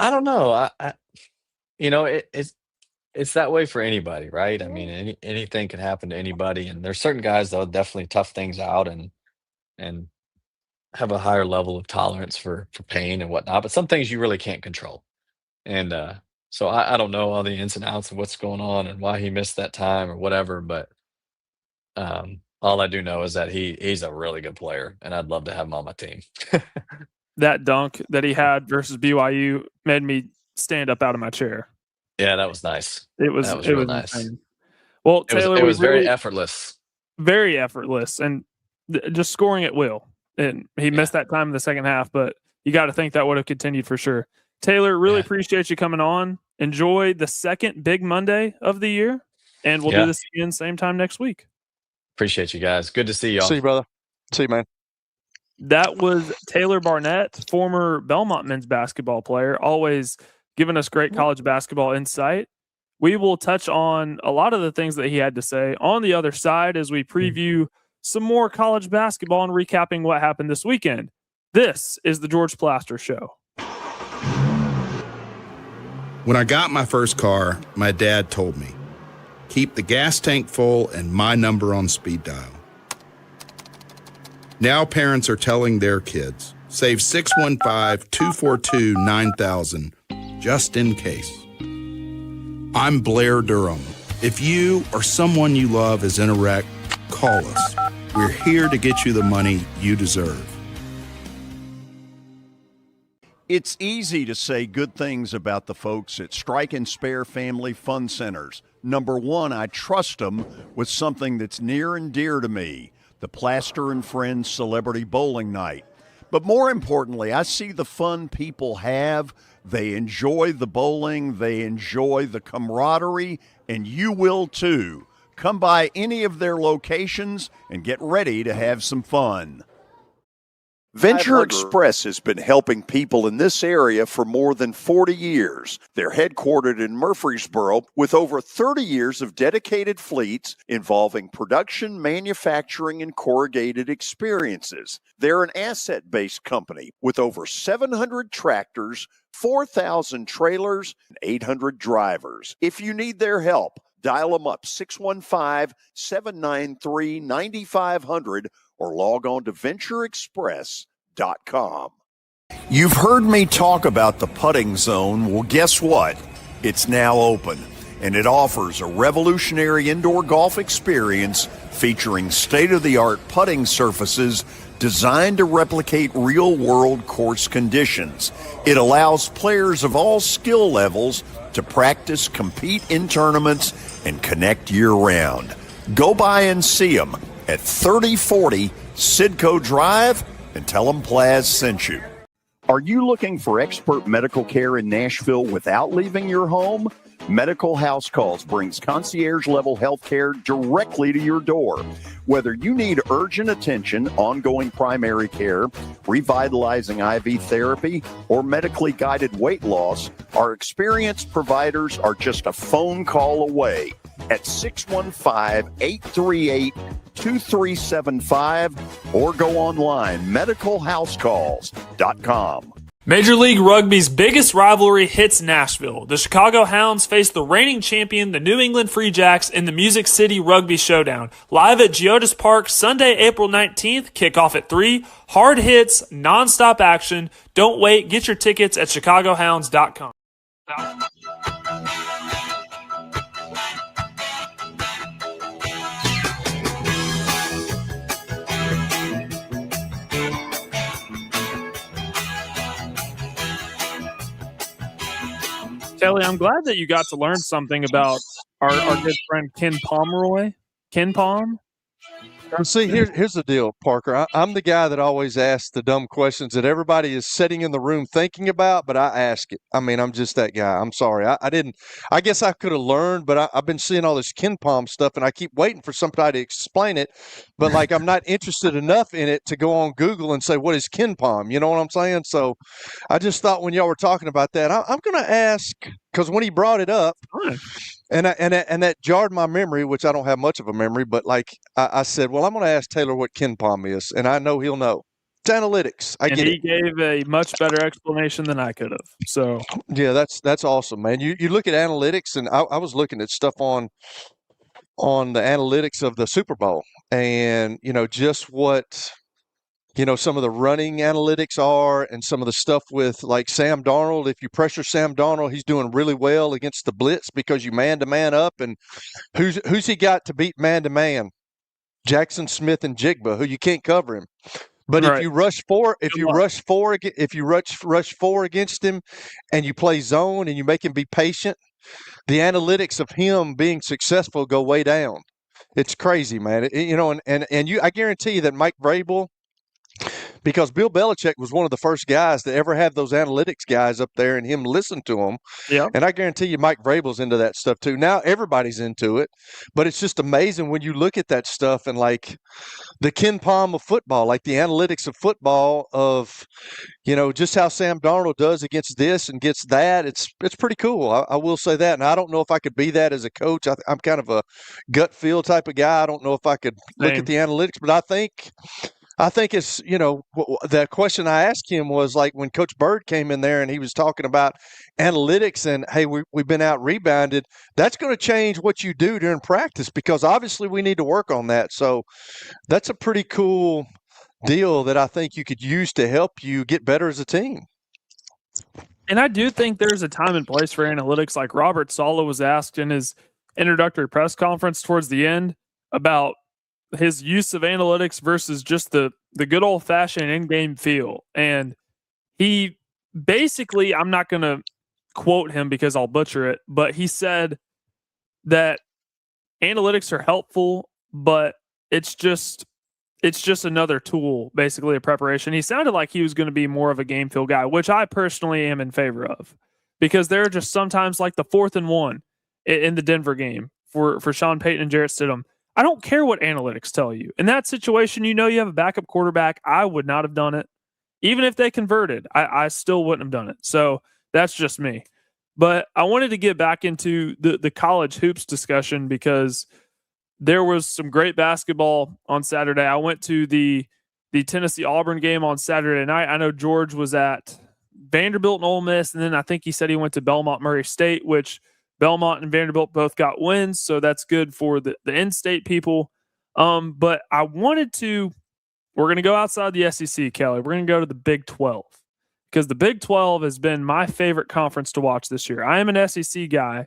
I don't know. It's that way for anybody, right? I mean, anything can happen to anybody, and there's certain guys that'll definitely tough things out and have a higher level of tolerance for pain and whatnot. But some things you really can't control, and so I don't know all the ins and outs of what's going on and why he missed that time or whatever. But all I do know is that he's a really good player, and I'd love to have him on my team.
That dunk that he had versus BYU made me stand up out of my chair.
Yeah, that was nice.
It was
real nice.
Insane. Well, Taylor,
it was very effortless.
Very effortless, and just scoring at will. And he missed that time in the second half, but you got to think that would have continued for sure. Taylor, really appreciate you coming on. Enjoy the second big Monday of the year, and we'll do this again same time next week.
Appreciate you guys. Good to see y'all.
See you, brother. See you, man.
That was Taylor Barnette, former Belmont men's basketball player, always giving us great college basketball insight. We will touch on a lot of the things that he had to say on the other side as we preview some more college basketball and recapping what happened this weekend. This is the George Plaster Show.
When I got my first car, my dad told me, keep the gas tank full and my number on speed dial. Now parents are telling their kids, save 615-242-9000 just in case. I'm Blair Durham. If you or someone you love is in a wreck, call us. We're here to get you the money you deserve.
It's easy to say good things about the folks at Strike and Spare Family Fun Centers. Number one, I trust them with something that's near and dear to me, the Plaster and Friends Celebrity Bowling Night. But more importantly, I see the fun people have. They enjoy the bowling, they enjoy the camaraderie, and you will too. Come by any of their locations and get ready to have some fun. Venture Express has been helping people in this area for more than 40 years. They're headquartered in Murfreesboro with over 30 years of dedicated fleets involving production, manufacturing, and corrugated experiences. They're an asset-based company with over 700 tractors, 4,000 trailers, and 800 drivers. If you need their help, dial them up 615-793-9500 or log on to ventureexpress.com. You've heard me talk about the putting zone. Well, guess what? It's now open, and it offers a revolutionary indoor golf experience featuring state-of-the-art putting surfaces designed to replicate real-world course conditions. It allows players of all skill levels to practice, compete in tournaments, and connect year-round. Go by and see them at 3040 Sidco Drive and tell them Plaz sent you. Are you looking for expert medical care in Nashville without leaving your home? Medical House Calls brings concierge-level health care directly to your door. Whether you need urgent attention, ongoing primary care, revitalizing IV therapy, or medically guided weight loss, our experienced providers are just a phone call away at 615-838-2375 or go online, medicalhousecalls.com.
Major League Rugby's biggest rivalry hits Nashville. The Chicago Hounds face the reigning champion, the New England Free Jacks, in the Music City Rugby Showdown. Live at Geodis Park, Sunday, April 19th, kickoff at 3. Hard hits, non-stop action. Don't wait. Get your tickets at chicagohounds.com. Kelly, I'm glad that you got to learn something about our good friend Ken Pomeroy. Ken Pom.
See, here's the deal, Parker. I'm the guy that always asks the dumb questions that everybody is sitting in the room thinking about, but I ask it. I mean, I'm just that guy. I'm sorry. I didn't. I guess I could have learned, but I've been seeing all this Ken Pom stuff, and I keep waiting for somebody to explain it. But like, I'm not interested enough in it to go on Google and say, "What is Ken Pom?" You know what I'm saying? So, I just thought when y'all were talking about that, I'm going to ask, because when he brought it up. And that jarred my memory, which I don't have much of a memory, but like I said, well, I'm going to ask Taylor what Ken Pom is, and I know he'll know. It's analytics.
And he gave a much better explanation than I could have. So
yeah, that's awesome, man. You look at analytics, and I was looking at stuff on the analytics of the Super Bowl, and just what some of the running analytics are, and some of the stuff with like Sam Darnold. If you pressure Sam Darnold, he's doing really well against the blitz because you man-to-man up. And who's he got to beat man-to-man? Jackson Smith and Jigba, who you can't cover him. But if you rush four against him, and you play zone and you make him be patient, the analytics of him being successful go way down. It's crazy, man. I guarantee you that Mike Vrabel. Because Bill Belichick was one of the first guys to ever have those analytics guys up there and him listen to them.
Yeah.
And I guarantee you Mike Vrabel's into that stuff too. Now everybody's into it, but it's just amazing when you look at that stuff and like the Ken Pom of football, like the analytics of football of, just how Sam Darnold does against this and gets that. It's pretty cool. I will say that. And I don't know if I could be that as a coach. I'm kind of a gut feel type of guy. I don't know if I could look at the analytics, but I think it's, the question I asked him was like when Coach Bird came in there and he was talking about analytics and, hey, we've been out rebounded. That's going to change what you do during practice because obviously we need to work on that. So that's a pretty cool deal that I think you could use to help you get better as a team.
And I do think there's a time and place for analytics. Like Robert Saleh was asked in his introductory press conference towards the end about his use of analytics versus just the good old fashioned in-game feel. And he basically, I'm not going to quote him because I'll butcher it, but he said that analytics are helpful, but it's just another tool, basically a preparation. He sounded like he was going to be more of a game feel guy, which I personally am in favor of because there are just sometimes like the 4th and 1 in the Denver game for Sean Payton and Jarrett Stidham. I don't care what analytics tell you. In that situation, you have a backup quarterback. I would not have done it. Even if they converted, I still wouldn't have done it. So that's just me. But I wanted to get back into the college hoops discussion because there was some great basketball on Saturday. I went to the Tennessee-Auburn game on Saturday night. I know George was at Vanderbilt and Ole Miss, and then I think he said he went to Belmont Murray State, which Belmont and Vanderbilt both got wins, so that's good for the in-state people. But I wanted to – we're going to go outside the SEC, Kelly. We're going to go to the Big 12 because the Big 12 has been my favorite conference to watch this year. I am an SEC guy,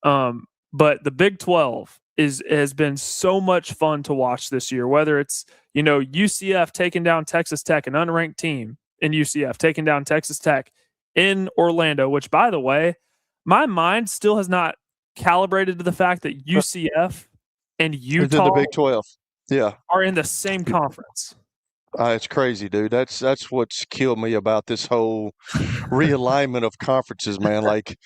but the Big 12 has been so much fun to watch this year, whether it's, UCF taking down Texas Tech, an unranked team in UCF, taking down Texas Tech in Orlando, which, by the way, my mind still has not calibrated to the fact that UCF and Utah
in the Big 12. Yeah.
are in the same conference.
It's crazy, dude. That's what's killed me about this whole realignment of conferences, man. Like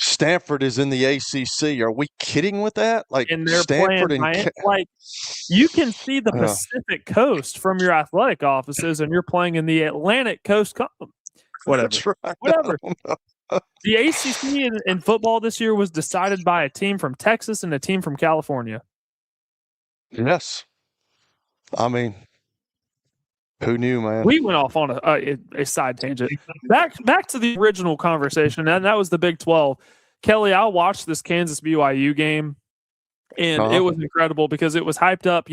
Stanford is in the ACC. Are we kidding with that? Like
and they're
Stanford
playing
and
like you can see the Pacific Coast from your athletic offices, and you're playing in the Atlantic Coast. Whatever.
That's right.
Whatever. The ACC in football this year was decided by a team from Texas and a team from California.
Yes. I mean, who knew, man?
We went off on a side tangent. Back to the original conversation, and that was the Big 12. Kelly, I watched this Kansas BYU game, and it was incredible because it was hyped up,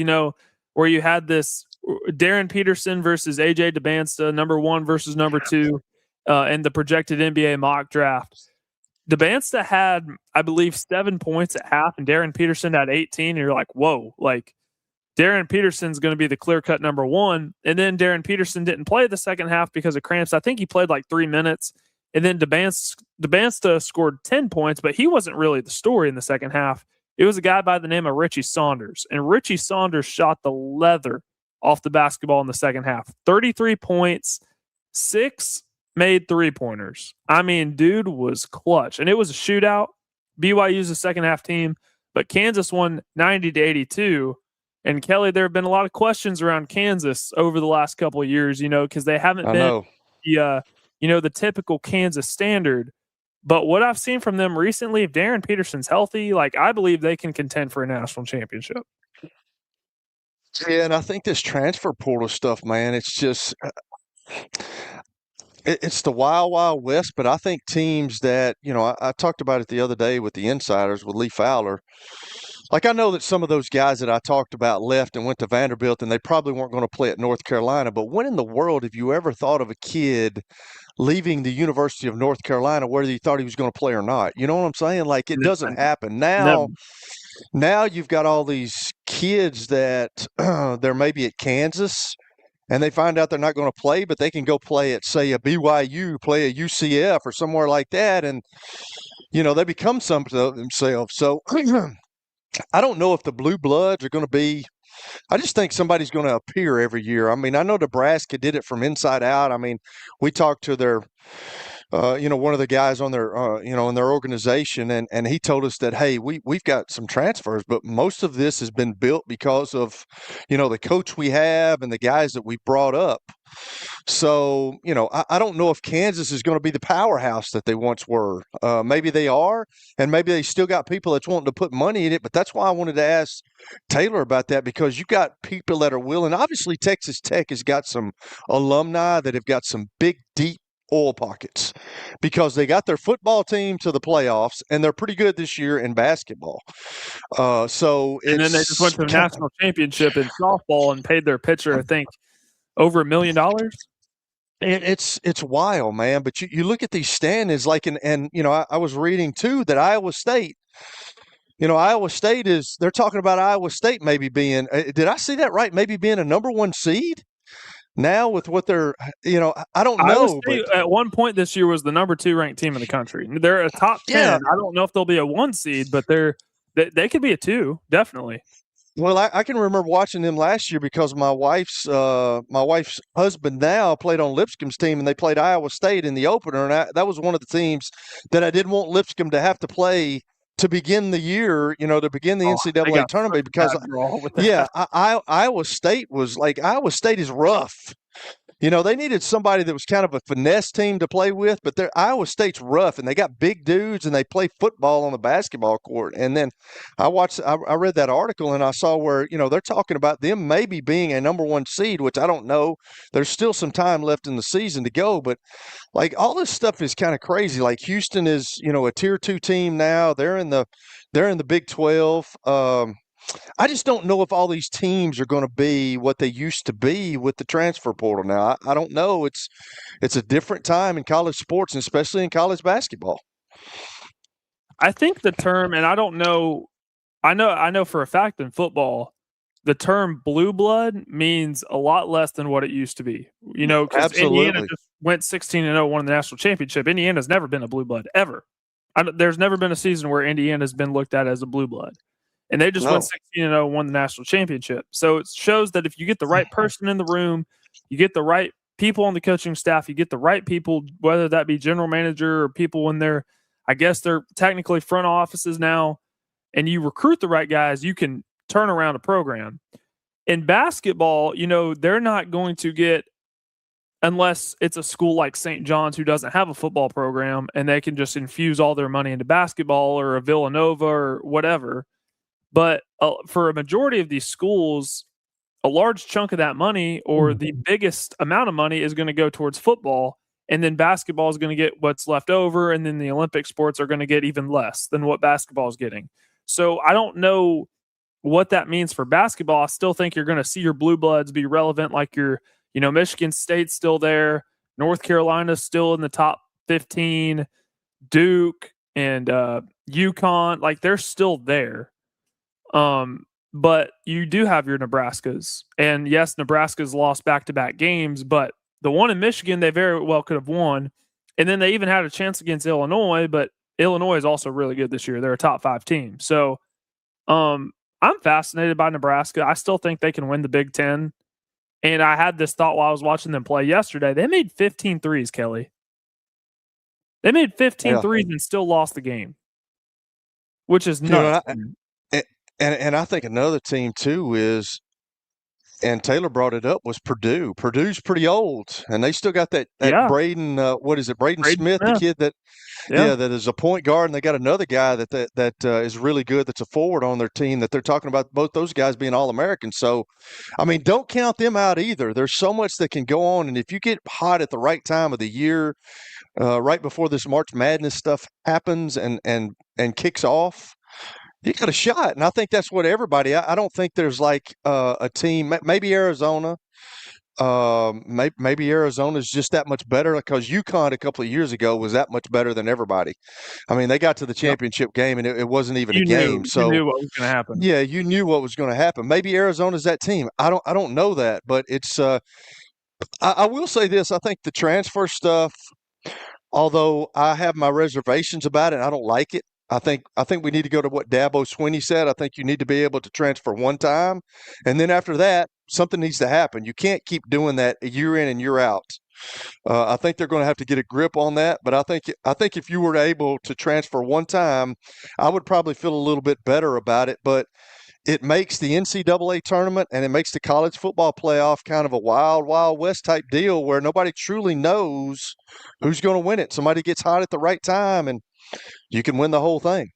where you had this Darren Peterson versus AJ DeBansta, number 1 versus number 2. In the projected NBA mock draft. DeBansta had, I believe, 7 points at half, and Darren Peterson had 18. And you're like, whoa, like Darren Peterson's going to be the clear-cut number 1. And then Darren Peterson didn't play the second half because of cramps. I think he played like 3 minutes. And then DeBansta scored 10 points, but he wasn't really the story in the second half. It was a guy by the name of Richie Saunders, and Richie Saunders shot the leather off the basketball in the second half. 33 points, 6 made three-pointers. I mean, dude was clutch, and it was a shootout. BYU's a second-half team, but Kansas won 90-82. And, Kelly, there have been a lot of questions around Kansas over the last couple of years, because they haven't been the typical Kansas standard. But what I've seen from them recently, if Darren Peterson's healthy, I believe they can contend for a national championship.
Yeah, and I think this transfer portal stuff, man, it's just it's the wild, wild west. But I think teams that, I talked about it the other day with the insiders with Lee Fowler. I know that some of those guys that I talked about left and went to Vanderbilt, and they probably weren't going to play at North Carolina. But when in the world have you ever thought of a kid leaving the University of North Carolina whether you thought he was going to play or not? You know what I'm saying? It doesn't happen. Now you've got all these kids that they're maybe at Kansas, and they find out they're not going to play, but they can go play at, say, a BYU, play a UCF or somewhere like that, and, they become something of themselves. So I don't know if the Blue Bloods are going to be – I just think somebody's going to appear every year. I mean, I know Nebraska did it from inside out. I mean, we talked to their one of the guys on their in their organization, and he told us that, hey, we've got some transfers, but most of this has been built because of the coach we have and the guys that we brought up. So I don't know if Kansas is going to be the powerhouse that they once were. Maybe they are, and maybe they still got people that's wanting to put money in it. But that's why I wanted to ask Taylor about that, because you got people that are willing. Obviously, Texas Tech has got some alumni that have got some big, deep oil pockets, because they got their football team to the playoffs, and they're pretty good this year in basketball. And
then they just went to the national championship in softball and paid their pitcher, I think, over $1 million.
It's wild, man. But you look at these standings, I was reading too that Iowa State. Iowa State they're talking about Iowa State maybe being. Did I see that right? Maybe being a number 1 seed. Now with what they're, I don't know.
State, at one point this year, was the number 2 ranked team in the country. They're a top 10.
Yeah.
I don't know if they'll be a 1 seed, but they could be a 2, definitely.
Well, I can remember watching them last year because my wife's husband now played on Lipscomb's team, and they played Iowa State in the opener, and that was one of the teams that I didn't want Lipscomb to have to play to begin the year, to begin the NCAA tournament, because Iowa State is rough. They needed somebody that was kind of a finesse team to play with, but Iowa State's rough, and they got big dudes, and they play football on the basketball court. And then I read that article, and I saw where, they're talking about them maybe being a number 1 seed, which I don't know. There's still some time left in the season to go, but all this stuff is kind of crazy. Houston is, a tier 2 team now. They're in the Big 12. I just don't know if all these teams are going to be what they used to be with the transfer portal now. I don't know. It's a different time in college sports, and especially in college basketball.
I think the term, and I don't know, I know for a fact in football, the term blue blood means a lot less than what it used to be. Because Indiana just went 16-0, won the national championship. Indiana's never been a blue blood, ever. There's never been a season where Indiana's been looked at as a blue blood. And they just went 16-0, won the national championship. So it shows that if you get the right person in the room, you get the right people on the coaching staff, you get the right people, whether that be general manager or people in their, I guess they're technically front offices now, and you recruit the right guys, you can turn around a program. In basketball, they're not going to get, unless it's a school like St. John's who doesn't have a football program, and they can just infuse all their money into basketball, or a Villanova or whatever. But for a majority of these schools, a large chunk of that money, or the biggest amount of money, is going to go towards football. And then basketball is going to get what's left over. And then the Olympic sports are going to get even less than what basketball is getting. So I don't know what that means for basketball. I still think you're going to see your blue bloods be relevant. Like Michigan State's still there. North Carolina's still in the top 15. Duke and UConn, they're still there. But you do have your Nebraskas, and yes, Nebraska's lost back-to-back games, but the one in Michigan, they very well could have won. And then they even had a chance against Illinois, but Illinois is also really good this year. They're a top 5 team. So I'm fascinated by Nebraska. I still think they can win the Big Ten. And I had this thought while I was watching them play yesterday. They made 15 threes, Kelly. They made 15 threes and still lost the game, which is nuts.
And I think another team too is, and Taylor brought it up, was Purdue. Purdue's pretty old, and they still got that Braden. What is it, Braden Smith, the kid that, that is a point guard, and they got another guy that is really good. That's a forward on their team. That they're talking about both those guys being All-Americans. So, I mean, don't count them out either. There's so much that can go on, and if you get hot at the right time of the year, right before this March Madness stuff happens and kicks off, you got a shot. And I think that's what everybody, I don't think there's like a team, maybe Arizona. Maybe Arizona's just that much better, because UConn a couple of years ago was that much better than everybody. I mean, they got to the championship game and it wasn't even a game. So
you knew what was going to happen.
Yeah, you knew what was going to happen. Maybe Arizona's that team. I don't know that, but it's I will say this. I think the transfer stuff, although I have my reservations about it, I don't like it. I think we need to go to what Dabo Swinney said. I think you need to be able to transfer one time, and then after that, something needs to happen. You can't keep doing that year in and year out. I think they're going to have to get a grip on that. But I think if you were able to transfer one time, I would probably feel a little bit better about it. But it makes the NCAA tournament and it makes the college football playoff kind of a wild, wild west type deal where nobody truly knows who's going to win it. Somebody gets hot at the right time and you can win the whole thing.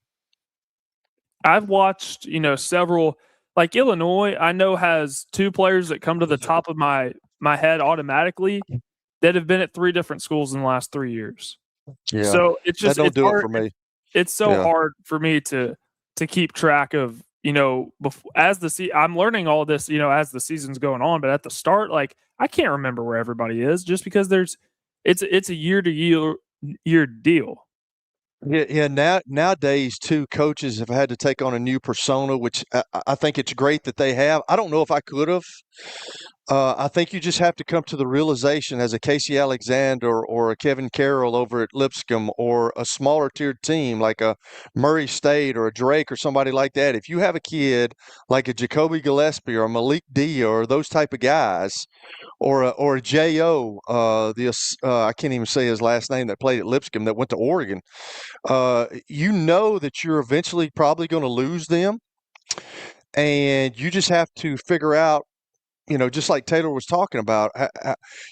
I've watched, several, like Illinois, I know has 2 players that come to the top of my head automatically that have been at 3 different schools in the last 3 years.
Yeah.
So it's just,
that don't
it's
do
hard,
it for me.
It's so hard for me to keep track of, I'm learning all this, as the season's going on, but at the start, like I can't remember where everybody is just because it's a year to year deal.
Yeah. Nowadays, too, coaches have had to take on a new persona, which I think it's great that they have. I don't know if I could have. I think you just have to come to the realization as a Casey Alexander or a Kevin Carroll over at Lipscomb or a smaller tiered team like a Murray State or a Drake or somebody like that. If you have a kid like a Jacoby Gillespie or a Malik D or those type of guys, or a J.O., I can't even say his last name, that played at Lipscomb that went to Oregon, you know that you're eventually probably going to lose them. And you just have to figure out, just like Taylor was talking about, and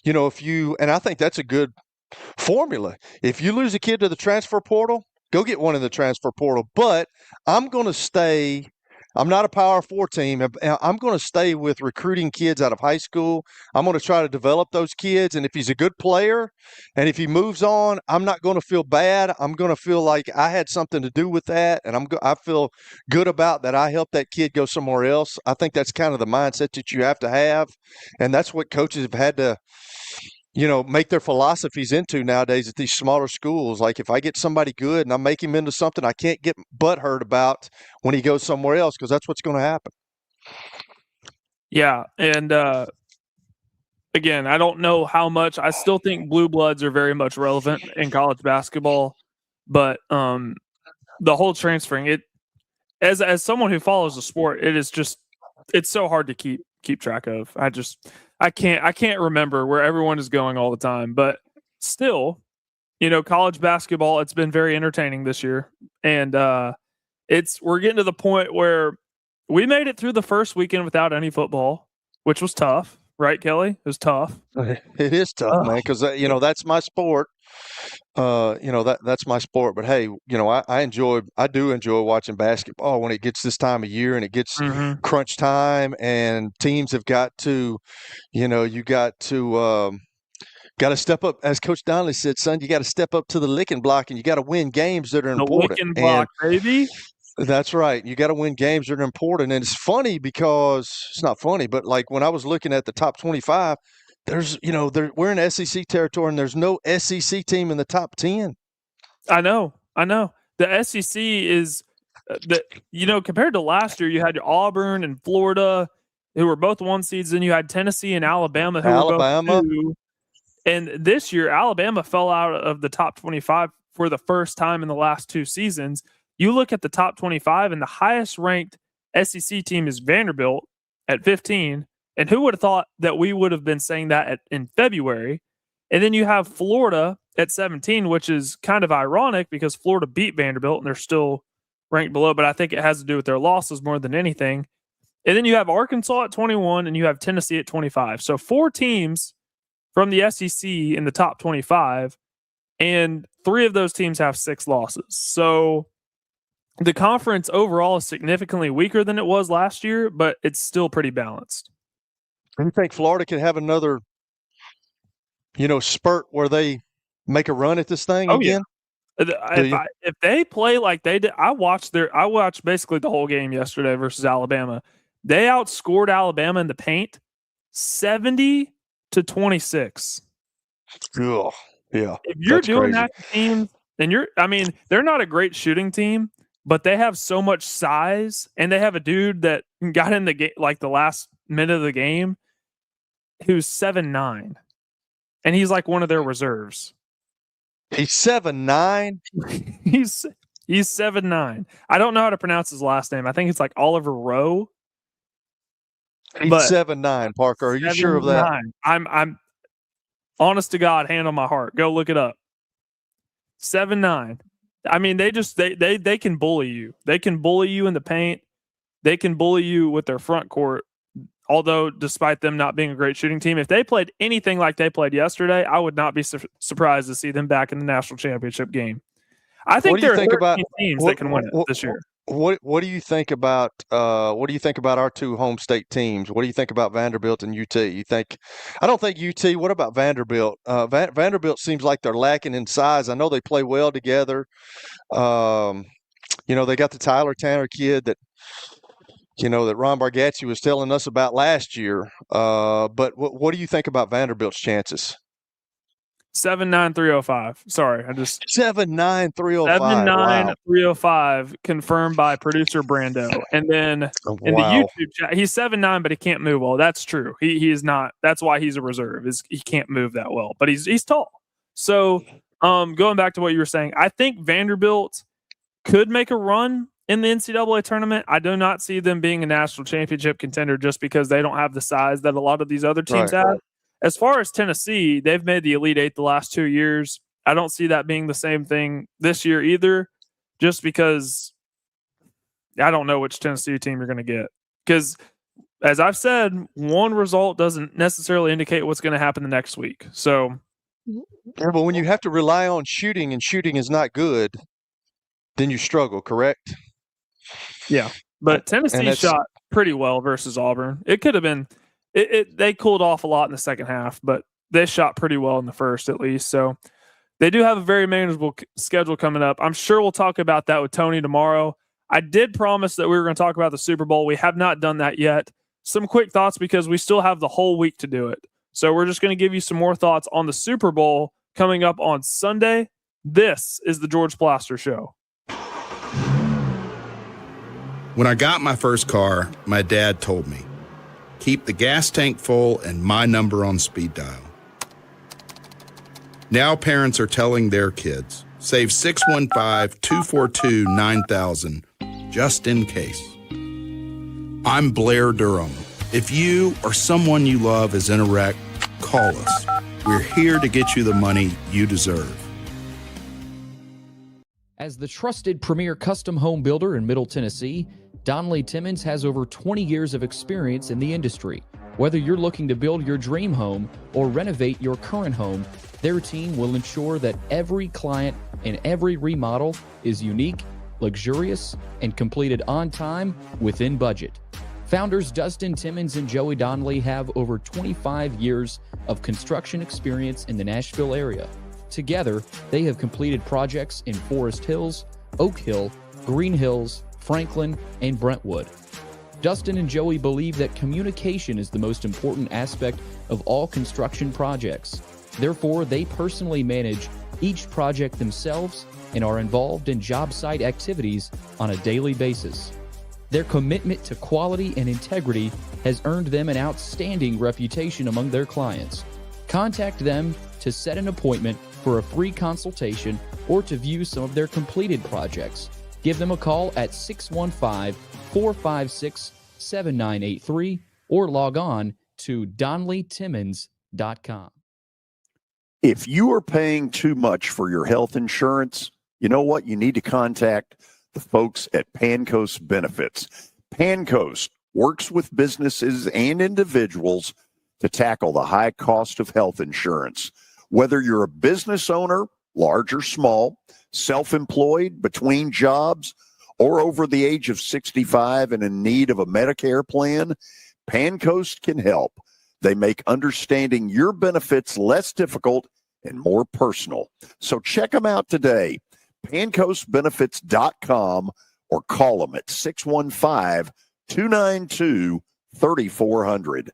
I think that's a good formula. If you lose a kid to the transfer portal, go get one in the transfer portal. But I'm not a Power 4 team. I'm going to stay with recruiting kids out of high school. I'm going to try to develop those kids. And if he's a good player and if he moves on, I'm not going to feel bad. I'm going to feel like I had something to do with that. And I feel good about that. I helped that kid go somewhere else. I think that's kind of the mindset that you have to have. And that's what coaches have had to, make their philosophies into nowadays at these smaller schools. Like if I get somebody good and I make him into something, I can't get butthurt about when he goes somewhere else, because that's what's going to happen.
Yeah. And again, I don't know how much. I still think blue bloods are very much relevant in college basketball, but the whole transferring, as someone who follows the sport, it's so hard to keep track of. I can't remember where everyone is going all the time, but still, college basketball, it's been very entertaining this year. And we're getting to the point where we made it through the first weekend without any football, which was tough, right, Kelly? It was tough.
It is tough, man, because that's my sport. That's my sport. But hey, I do enjoy watching basketball when it gets this time of year and it gets crunch time and teams have got to, got to step up. As Coach Donnelly said, son, you got to step up to the licking block and you got to win games that are important.
The licking block, baby.
That's right. You got to win games that are important. And it's funny because it's not funny, but like when I was looking at the top 25, we're in SEC territory and there's no SEC team in the top 10.
I know. The SEC is compared to last year, you had Auburn and Florida who were both 1 seeds, and you had Tennessee and Alabama who were both 2. And this year, Alabama fell out of the top 25 for the first time in the last 2 seasons. You look at the top 25, and the highest ranked SEC team is Vanderbilt at 15. And who would have thought that we would have been saying that in February? And then you have Florida at 17, which is kind of ironic because Florida beat Vanderbilt and they're still ranked below, but I think it has to do with their losses more than anything. And then you have Arkansas at 21 and you have Tennessee at 25. So 4 teams from the SEC in the top 25, and 3 of those teams have 6 losses. So the conference overall is significantly weaker than it was last year, but it's still pretty balanced.
Do you think Florida could have another, spurt where they make a run at this thing again?
Yeah. If they play like they did, I watched basically the whole game yesterday versus Alabama. They outscored Alabama in the paint 70-26.
Ugh, yeah.
If you're doing
crazy.
that to teams, and they're not a great shooting team, but they have so much size, and they have a dude that got in the game like the last minute of the game who's 7'9", and he's like one of their reserves.
He's 7'9"?
He's 7'9". I don't know how to pronounce his last name. I think it's like Oliver Rowe.
He's 7'9", Parker. Are you sure of that?
I'm honest to God, hand on my heart. Go look it up. 7'9". I mean, they can bully you. They can bully you in the paint. They can bully you with their front court. Although, despite them not being a great shooting team, if they played anything like they played yesterday, I would not be surprised to see them back in the national championship game. I think there are 13 teams that can win it this year.
What do you think about our 2 home state teams? What do you think about Vanderbilt and UT? I don't think UT. What about Vanderbilt? Vanderbilt seems like they're lacking in size. I know they play well together. They got the Tyler Tanner kid that Ron Bargatze was telling us about last year. But what do you think about Vanderbilt's chances?
7'9", 305. Sorry,
7'9", 305.
7'9", 305 confirmed by producer Brando. And then in the YouTube chat, he's 7'9", but he can't move well. That's true. He is not. That's why he's a reserve. He can't move that well, but he's tall. So going back to what you were saying, I think Vanderbilt could make a run in the NCAA tournament. I do not see them being a national championship contender just because they don't have the size that a lot of these other teams have. As far as Tennessee, they've made the Elite Eight the last 2 years. I don't see that being the same thing this year either, just because I don't know which Tennessee team you're going to get. Because, as I've said, one result doesn't necessarily indicate what's going to happen the next week. So,
yeah, but when you have to rely on shooting and shooting is not good, then you struggle, correct?
Yeah, but Tennessee shot pretty well versus Auburn. It could have been. They cooled off a lot in the second half, but they shot pretty well in the first at least. So they do have a very manageable schedule coming up. I'm sure we'll talk about that with Tony tomorrow. I did promise that we were going to talk about the Super Bowl. We have not done that yet. Some quick thoughts because we still have the whole week to do it. So we're just going to give you some more thoughts on the Super Bowl coming up on Sunday. This is the George Plaster Show.
When I got my first car, my dad told me, keep the gas tank full and my number on speed dial. Now parents are telling their kids, save 615-242-9000 just in case. I'm Blair Durham. If you or someone you love is in a wreck, call us. We're here to get you the money you deserve.
As the trusted premier custom home builder in Middle Tennessee, Donnelly Timmons has over 20 years of experience in the industry. Whether you're looking to build your dream home or renovate your current home, their team will ensure that every client and every remodel is unique, luxurious, and completed on time within budget. Founders Dustin Timmons and Joey Donnelly have over 25 years of construction experience in the Nashville area. Together, they have completed projects in Forest Hills, Oak Hill, Green Hills, Franklin, and Brentwood. Dustin and Joey believe that communication is the most important aspect of all construction projects. Therefore, they personally manage each project themselves and are involved in job site activities on a daily basis. Their commitment to quality and integrity has earned them an outstanding reputation among their clients. Contact them to set an appointment for a free consultation or to view some of their completed projects. Give them a call at 615-456-7983 or log on to DonleyTimmons.com.
If you are paying too much for your health insurance, you know what? You need to contact the folks at Pancoast Benefits. Pancoast works with businesses and individuals to tackle the high cost of health insurance. Whether you're a business owner, large or small, self-employed, between jobs, or over the age of 65 and in need of a Medicare plan, Pancoast can help. They make understanding your benefits less difficult and more personal. So check them out today, pancoastbenefits.com, or call them at 615-292-3400.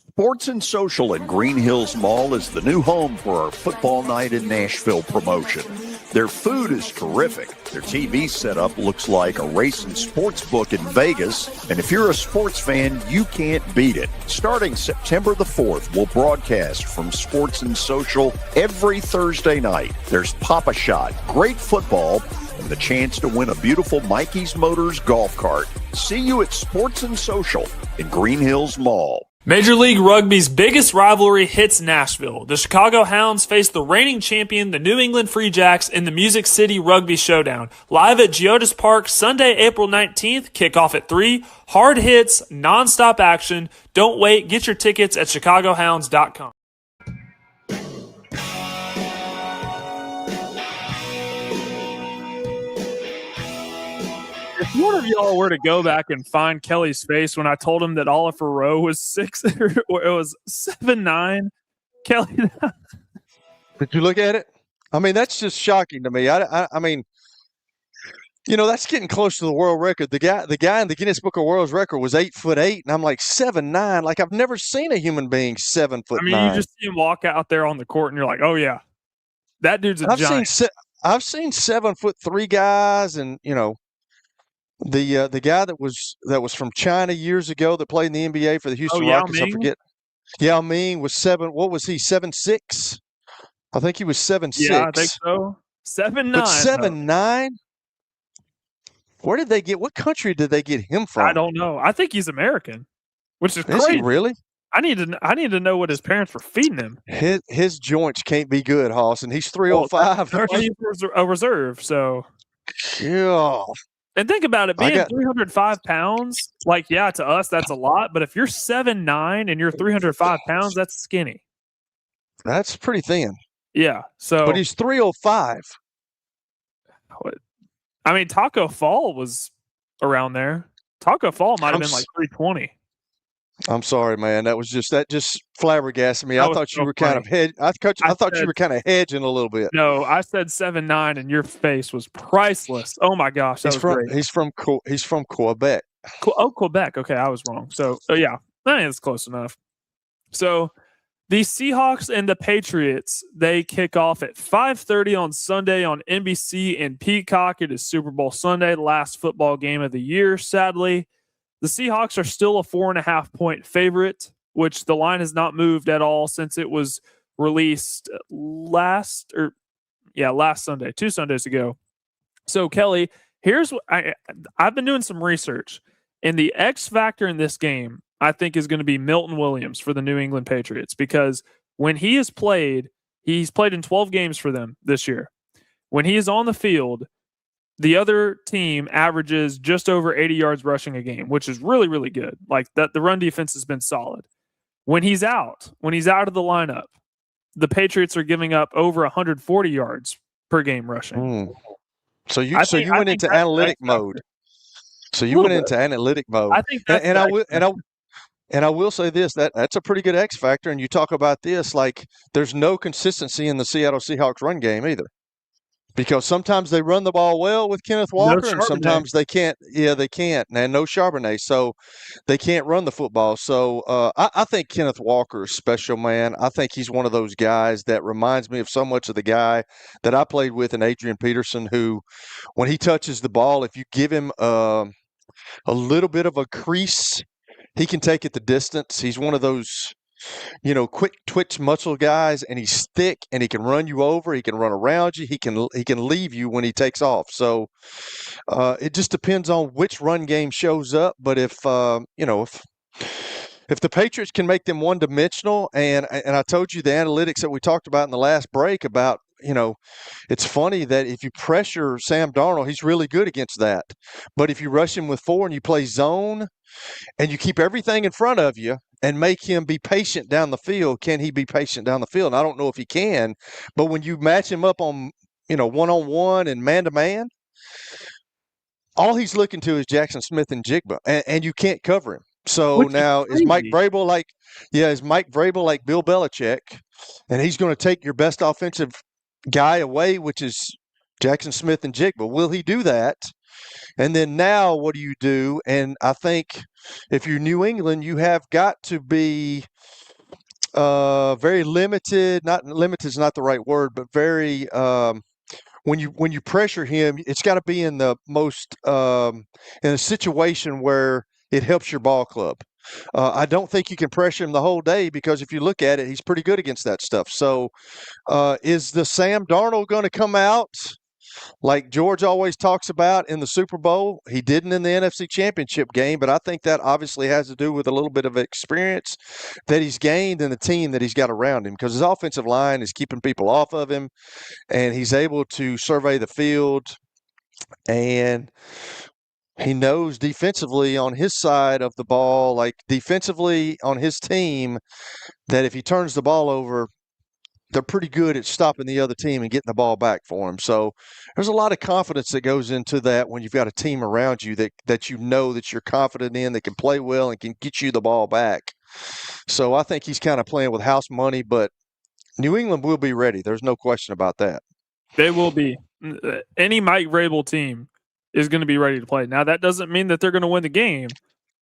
Sports and Social in Green Hills Mall is the new home for our Football Night in Nashville promotion. Their food is terrific. Their TV setup looks like a race and sports book in Vegas. And if you're a sports fan, you can't beat it. Starting September the 4th, we'll broadcast from Sports and Social every Thursday night. There's Pop-A-Shot, great football, and the chance to win a beautiful Mikey's Motors golf cart. See you at Sports and Social in Green Hills Mall.
Major League Rugby's biggest rivalry hits Nashville. The Chicago Hounds face the reigning champion, the New England Free Jacks, in the Music City Rugby Showdown. Live at Geodis Park, Sunday, April 19th, kickoff at 3. Hard hits, nonstop action. Don't wait. Get your tickets at chicagohounds.com. If one of y'all were to go back and find Kelly's face when I told him that Oliver Rowe was 7'9", Kelly.
Did you look at it? I mean, that's just shocking to me. I mean, you know, that's getting close to the world record. The guy in the Guinness Book of World Record was 8'8", and I'm like 7'9". Like, I've never seen a human being 7'9".
I mean, you just see him walk out there on the court, and you're like, oh yeah, that dude's a giant.
I've seen 7'3" guys, and you know. The guy that was from China years ago that played in the NBA for the Houston Rockets, I forget. Yao Ming was 7'6". I think he was 7'6".
Yeah, I think so. 7'9".
But 7'9". Where did they get? What country did they get him from?
I don't know. I think he's American, which is
crazy. Is he really?
I need to know what his parents were feeding him.
His joints can't be good, Hoss, and he's 305.
He's a reserve, so.
Yeah.
And think about it, being 305 pounds, like, yeah, to us, that's a lot. But if you're 7'9" and you're 305 pounds, that's skinny.
That's pretty thin.
Yeah. So,
but he's 305.
I mean, Taco Fall was around there. Taco Fall might have been like 320.
I'm sorry, man. That just flabbergasted me. I thought you were kind of I thought you were kind of hedging a little bit.
No, I said 7'9", and your face was priceless. Oh my gosh, that was great.
He's from Quebec.
Quebec. Okay, I was wrong. So, yeah, I think it's close enough. So, the Seahawks and the Patriots, they kick off at 5:30 on Sunday on NBC and Peacock. It is Super Bowl Sunday, the last football game of the year, sadly. The Seahawks are still a 4.5-point favorite, which the line has not moved at all since it was released last Sunday, 2 Sundays ago. So, Kelly, here's what I've been doing some research, and the X factor in this game, I think, is going to be Milton Williams for the New England Patriots, because when he has played, he's played in 12 games for them this year. When he is on the field, the other team averages just over 80 yards rushing a game, which is really, really good. Like, that, the run defense has been solid. When he's out of the lineup, the Patriots are giving up over 140 yards per game rushing.
So you went into analytic mode. So you went into analytic mode.
I think that's
and I will say this, that's a pretty good X factor. And you talk about this, like, there's no consistency in the Seattle Seahawks run game either. Because sometimes they run the ball well with Kenneth Walker, and sometimes they can't. Yeah, they can't. And no Charbonnet, so they can't run the football. So I think Kenneth Walker is special, man. I think he's one of those guys that reminds me of so much of the guy that I played with in Adrian Peterson, who, when he touches the ball, if you give him a little bit of a crease, he can take it the distance. He's one of those quick twitch muscle guys, and he's thick, and he can run you over. He can run around you. He can leave you when he takes off. So it just depends on which run game shows up. But if the Patriots can make them one-dimensional, and I told you the analytics that we talked about in the last break about, it's funny that if you pressure Sam Darnold, he's really good against that. But if you rush him with 4 and you play zone and you keep everything in front of you and make him be patient down the field, can he be patient down the field? And I don't know if he can, but when you match him up on, one-on-one and man-to-man, all he's looking to is Jackson Smith and Jigba, and you can't cover him. So now is Mike Vrabel like Bill Belichick, and he's going to take your best offensive guy away, which is Jackson Smith and Jigba. Will he do that? And then now what do you do? And I think if you're New England, you have got to be very limited. Not limited is not the right word, but very when you pressure him, it's got to be in the most in a situation where it helps your ball club. I don't think you can pressure him the whole day because if you look at it, he's pretty good against that stuff. So is the Sam Darnold going to come out like George always talks about in the Super Bowl? He didn't in the NFC Championship game, but I think that obviously has to do with a little bit of experience that he's gained in the team that he's got around him, because his offensive line is keeping people off of him, and he's able to survey the field, and he knows defensively on his side of the ball, like defensively on his team, that if he turns the ball over, they're pretty good at stopping the other team and getting the ball back for him. So there's a lot of confidence that goes into that when you've got a team around you that that you're confident in, that can play well and can get you the ball back. So I think he's kind of playing with house money, but New England will be ready. There's no question about that.
They will be. Any Mike Vrabel team is going to be ready to play. Now that doesn't mean that they're going to win the game,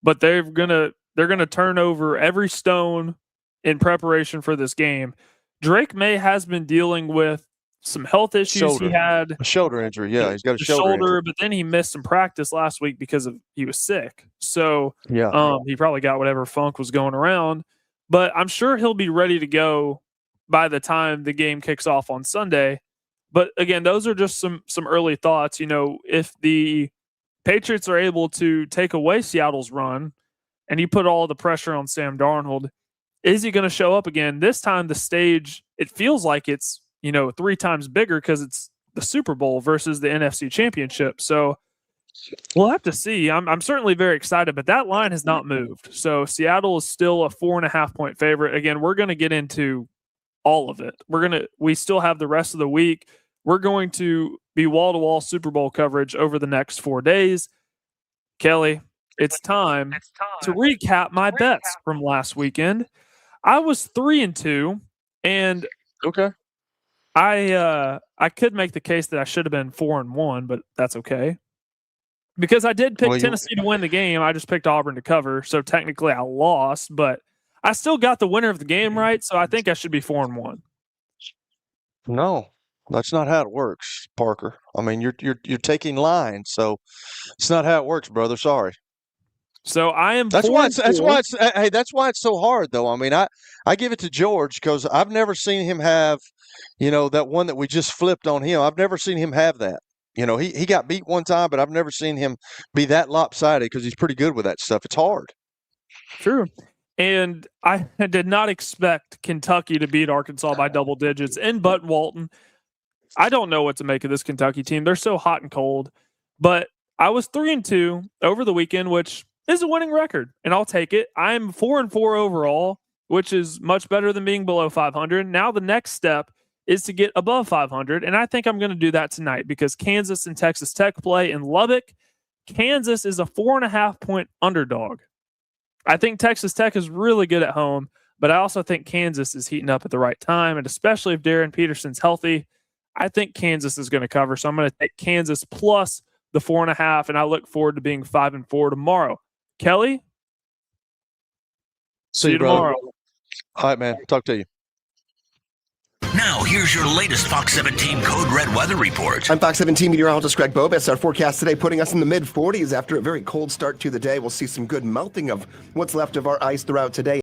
but they're going to turn over every stone in preparation for this game. Drake May has been dealing with some health issues. He had
a shoulder injury. Yeah, he's got a shoulder injury.
But then he missed some practice last week because he was sick. So he probably got whatever funk was going around. But I'm sure he'll be ready to go by the time the game kicks off on Sunday. But again, those are just some early thoughts. If the Patriots are able to take away Seattle's run and you put all the pressure on Sam Darnold, is he going to show up again? This time the stage, it feels like it's, 3 times bigger because it's the Super Bowl versus the NFC Championship. So we'll have to see. I'm certainly very excited, but that line has not moved. So Seattle is still a 4.5-point favorite. Again, we're going to get into all of it. We still have the rest of the week. We're going to be wall-to-wall Super Bowl coverage over the next 4 days. Kelly, it's time to recap my bets from last weekend. I was 3-2, and
okay,
I could make the case that I should have been 4-1, but that's okay because I did pick Tennessee to win the game. I just picked Auburn to cover, so technically I lost, but I still got the winner of the game right, so I think I should be 4-1.
No, that's not how it works, Parker. I mean, you're taking lines, so it's not how it works, brother. Sorry.
So I am.
That's why it's so hard, though. I mean, I give it to George because I've never seen him have, that one that we just flipped on him. I've never seen him have that. He got beat one time, but I've never seen him be that lopsided because he's pretty good with that stuff. It's hard.
True. And I did not expect Kentucky to beat Arkansas by double digits in Button Walton. I don't know what to make of this Kentucky team. They're so hot and cold. But I was 3-2 over the weekend, which is a winning record, and I'll take it. I'm 4-4 overall, which is much better than being below 500. Now the next step is to get above 500, and I think I'm going to do that tonight because Kansas and Texas Tech play in Lubbock. Kansas is a 4.5-point underdog. I think Texas Tech is really good at home, but I also think Kansas is heating up at the right time, and especially if Darren Peterson's healthy, I think Kansas is going to cover. So I'm going to take Kansas plus the 4.5, and I look forward to being 5-4 tomorrow. Kelly, see you tomorrow.
All right, man. Talk to you.
Now, here's your latest Fox 17 Code Red weather report.
I'm Fox 17 meteorologist Greg Bobis. Our forecast today putting us in the mid-40s after a very cold start to the day. We'll see some good melting of what's left of our ice throughout today.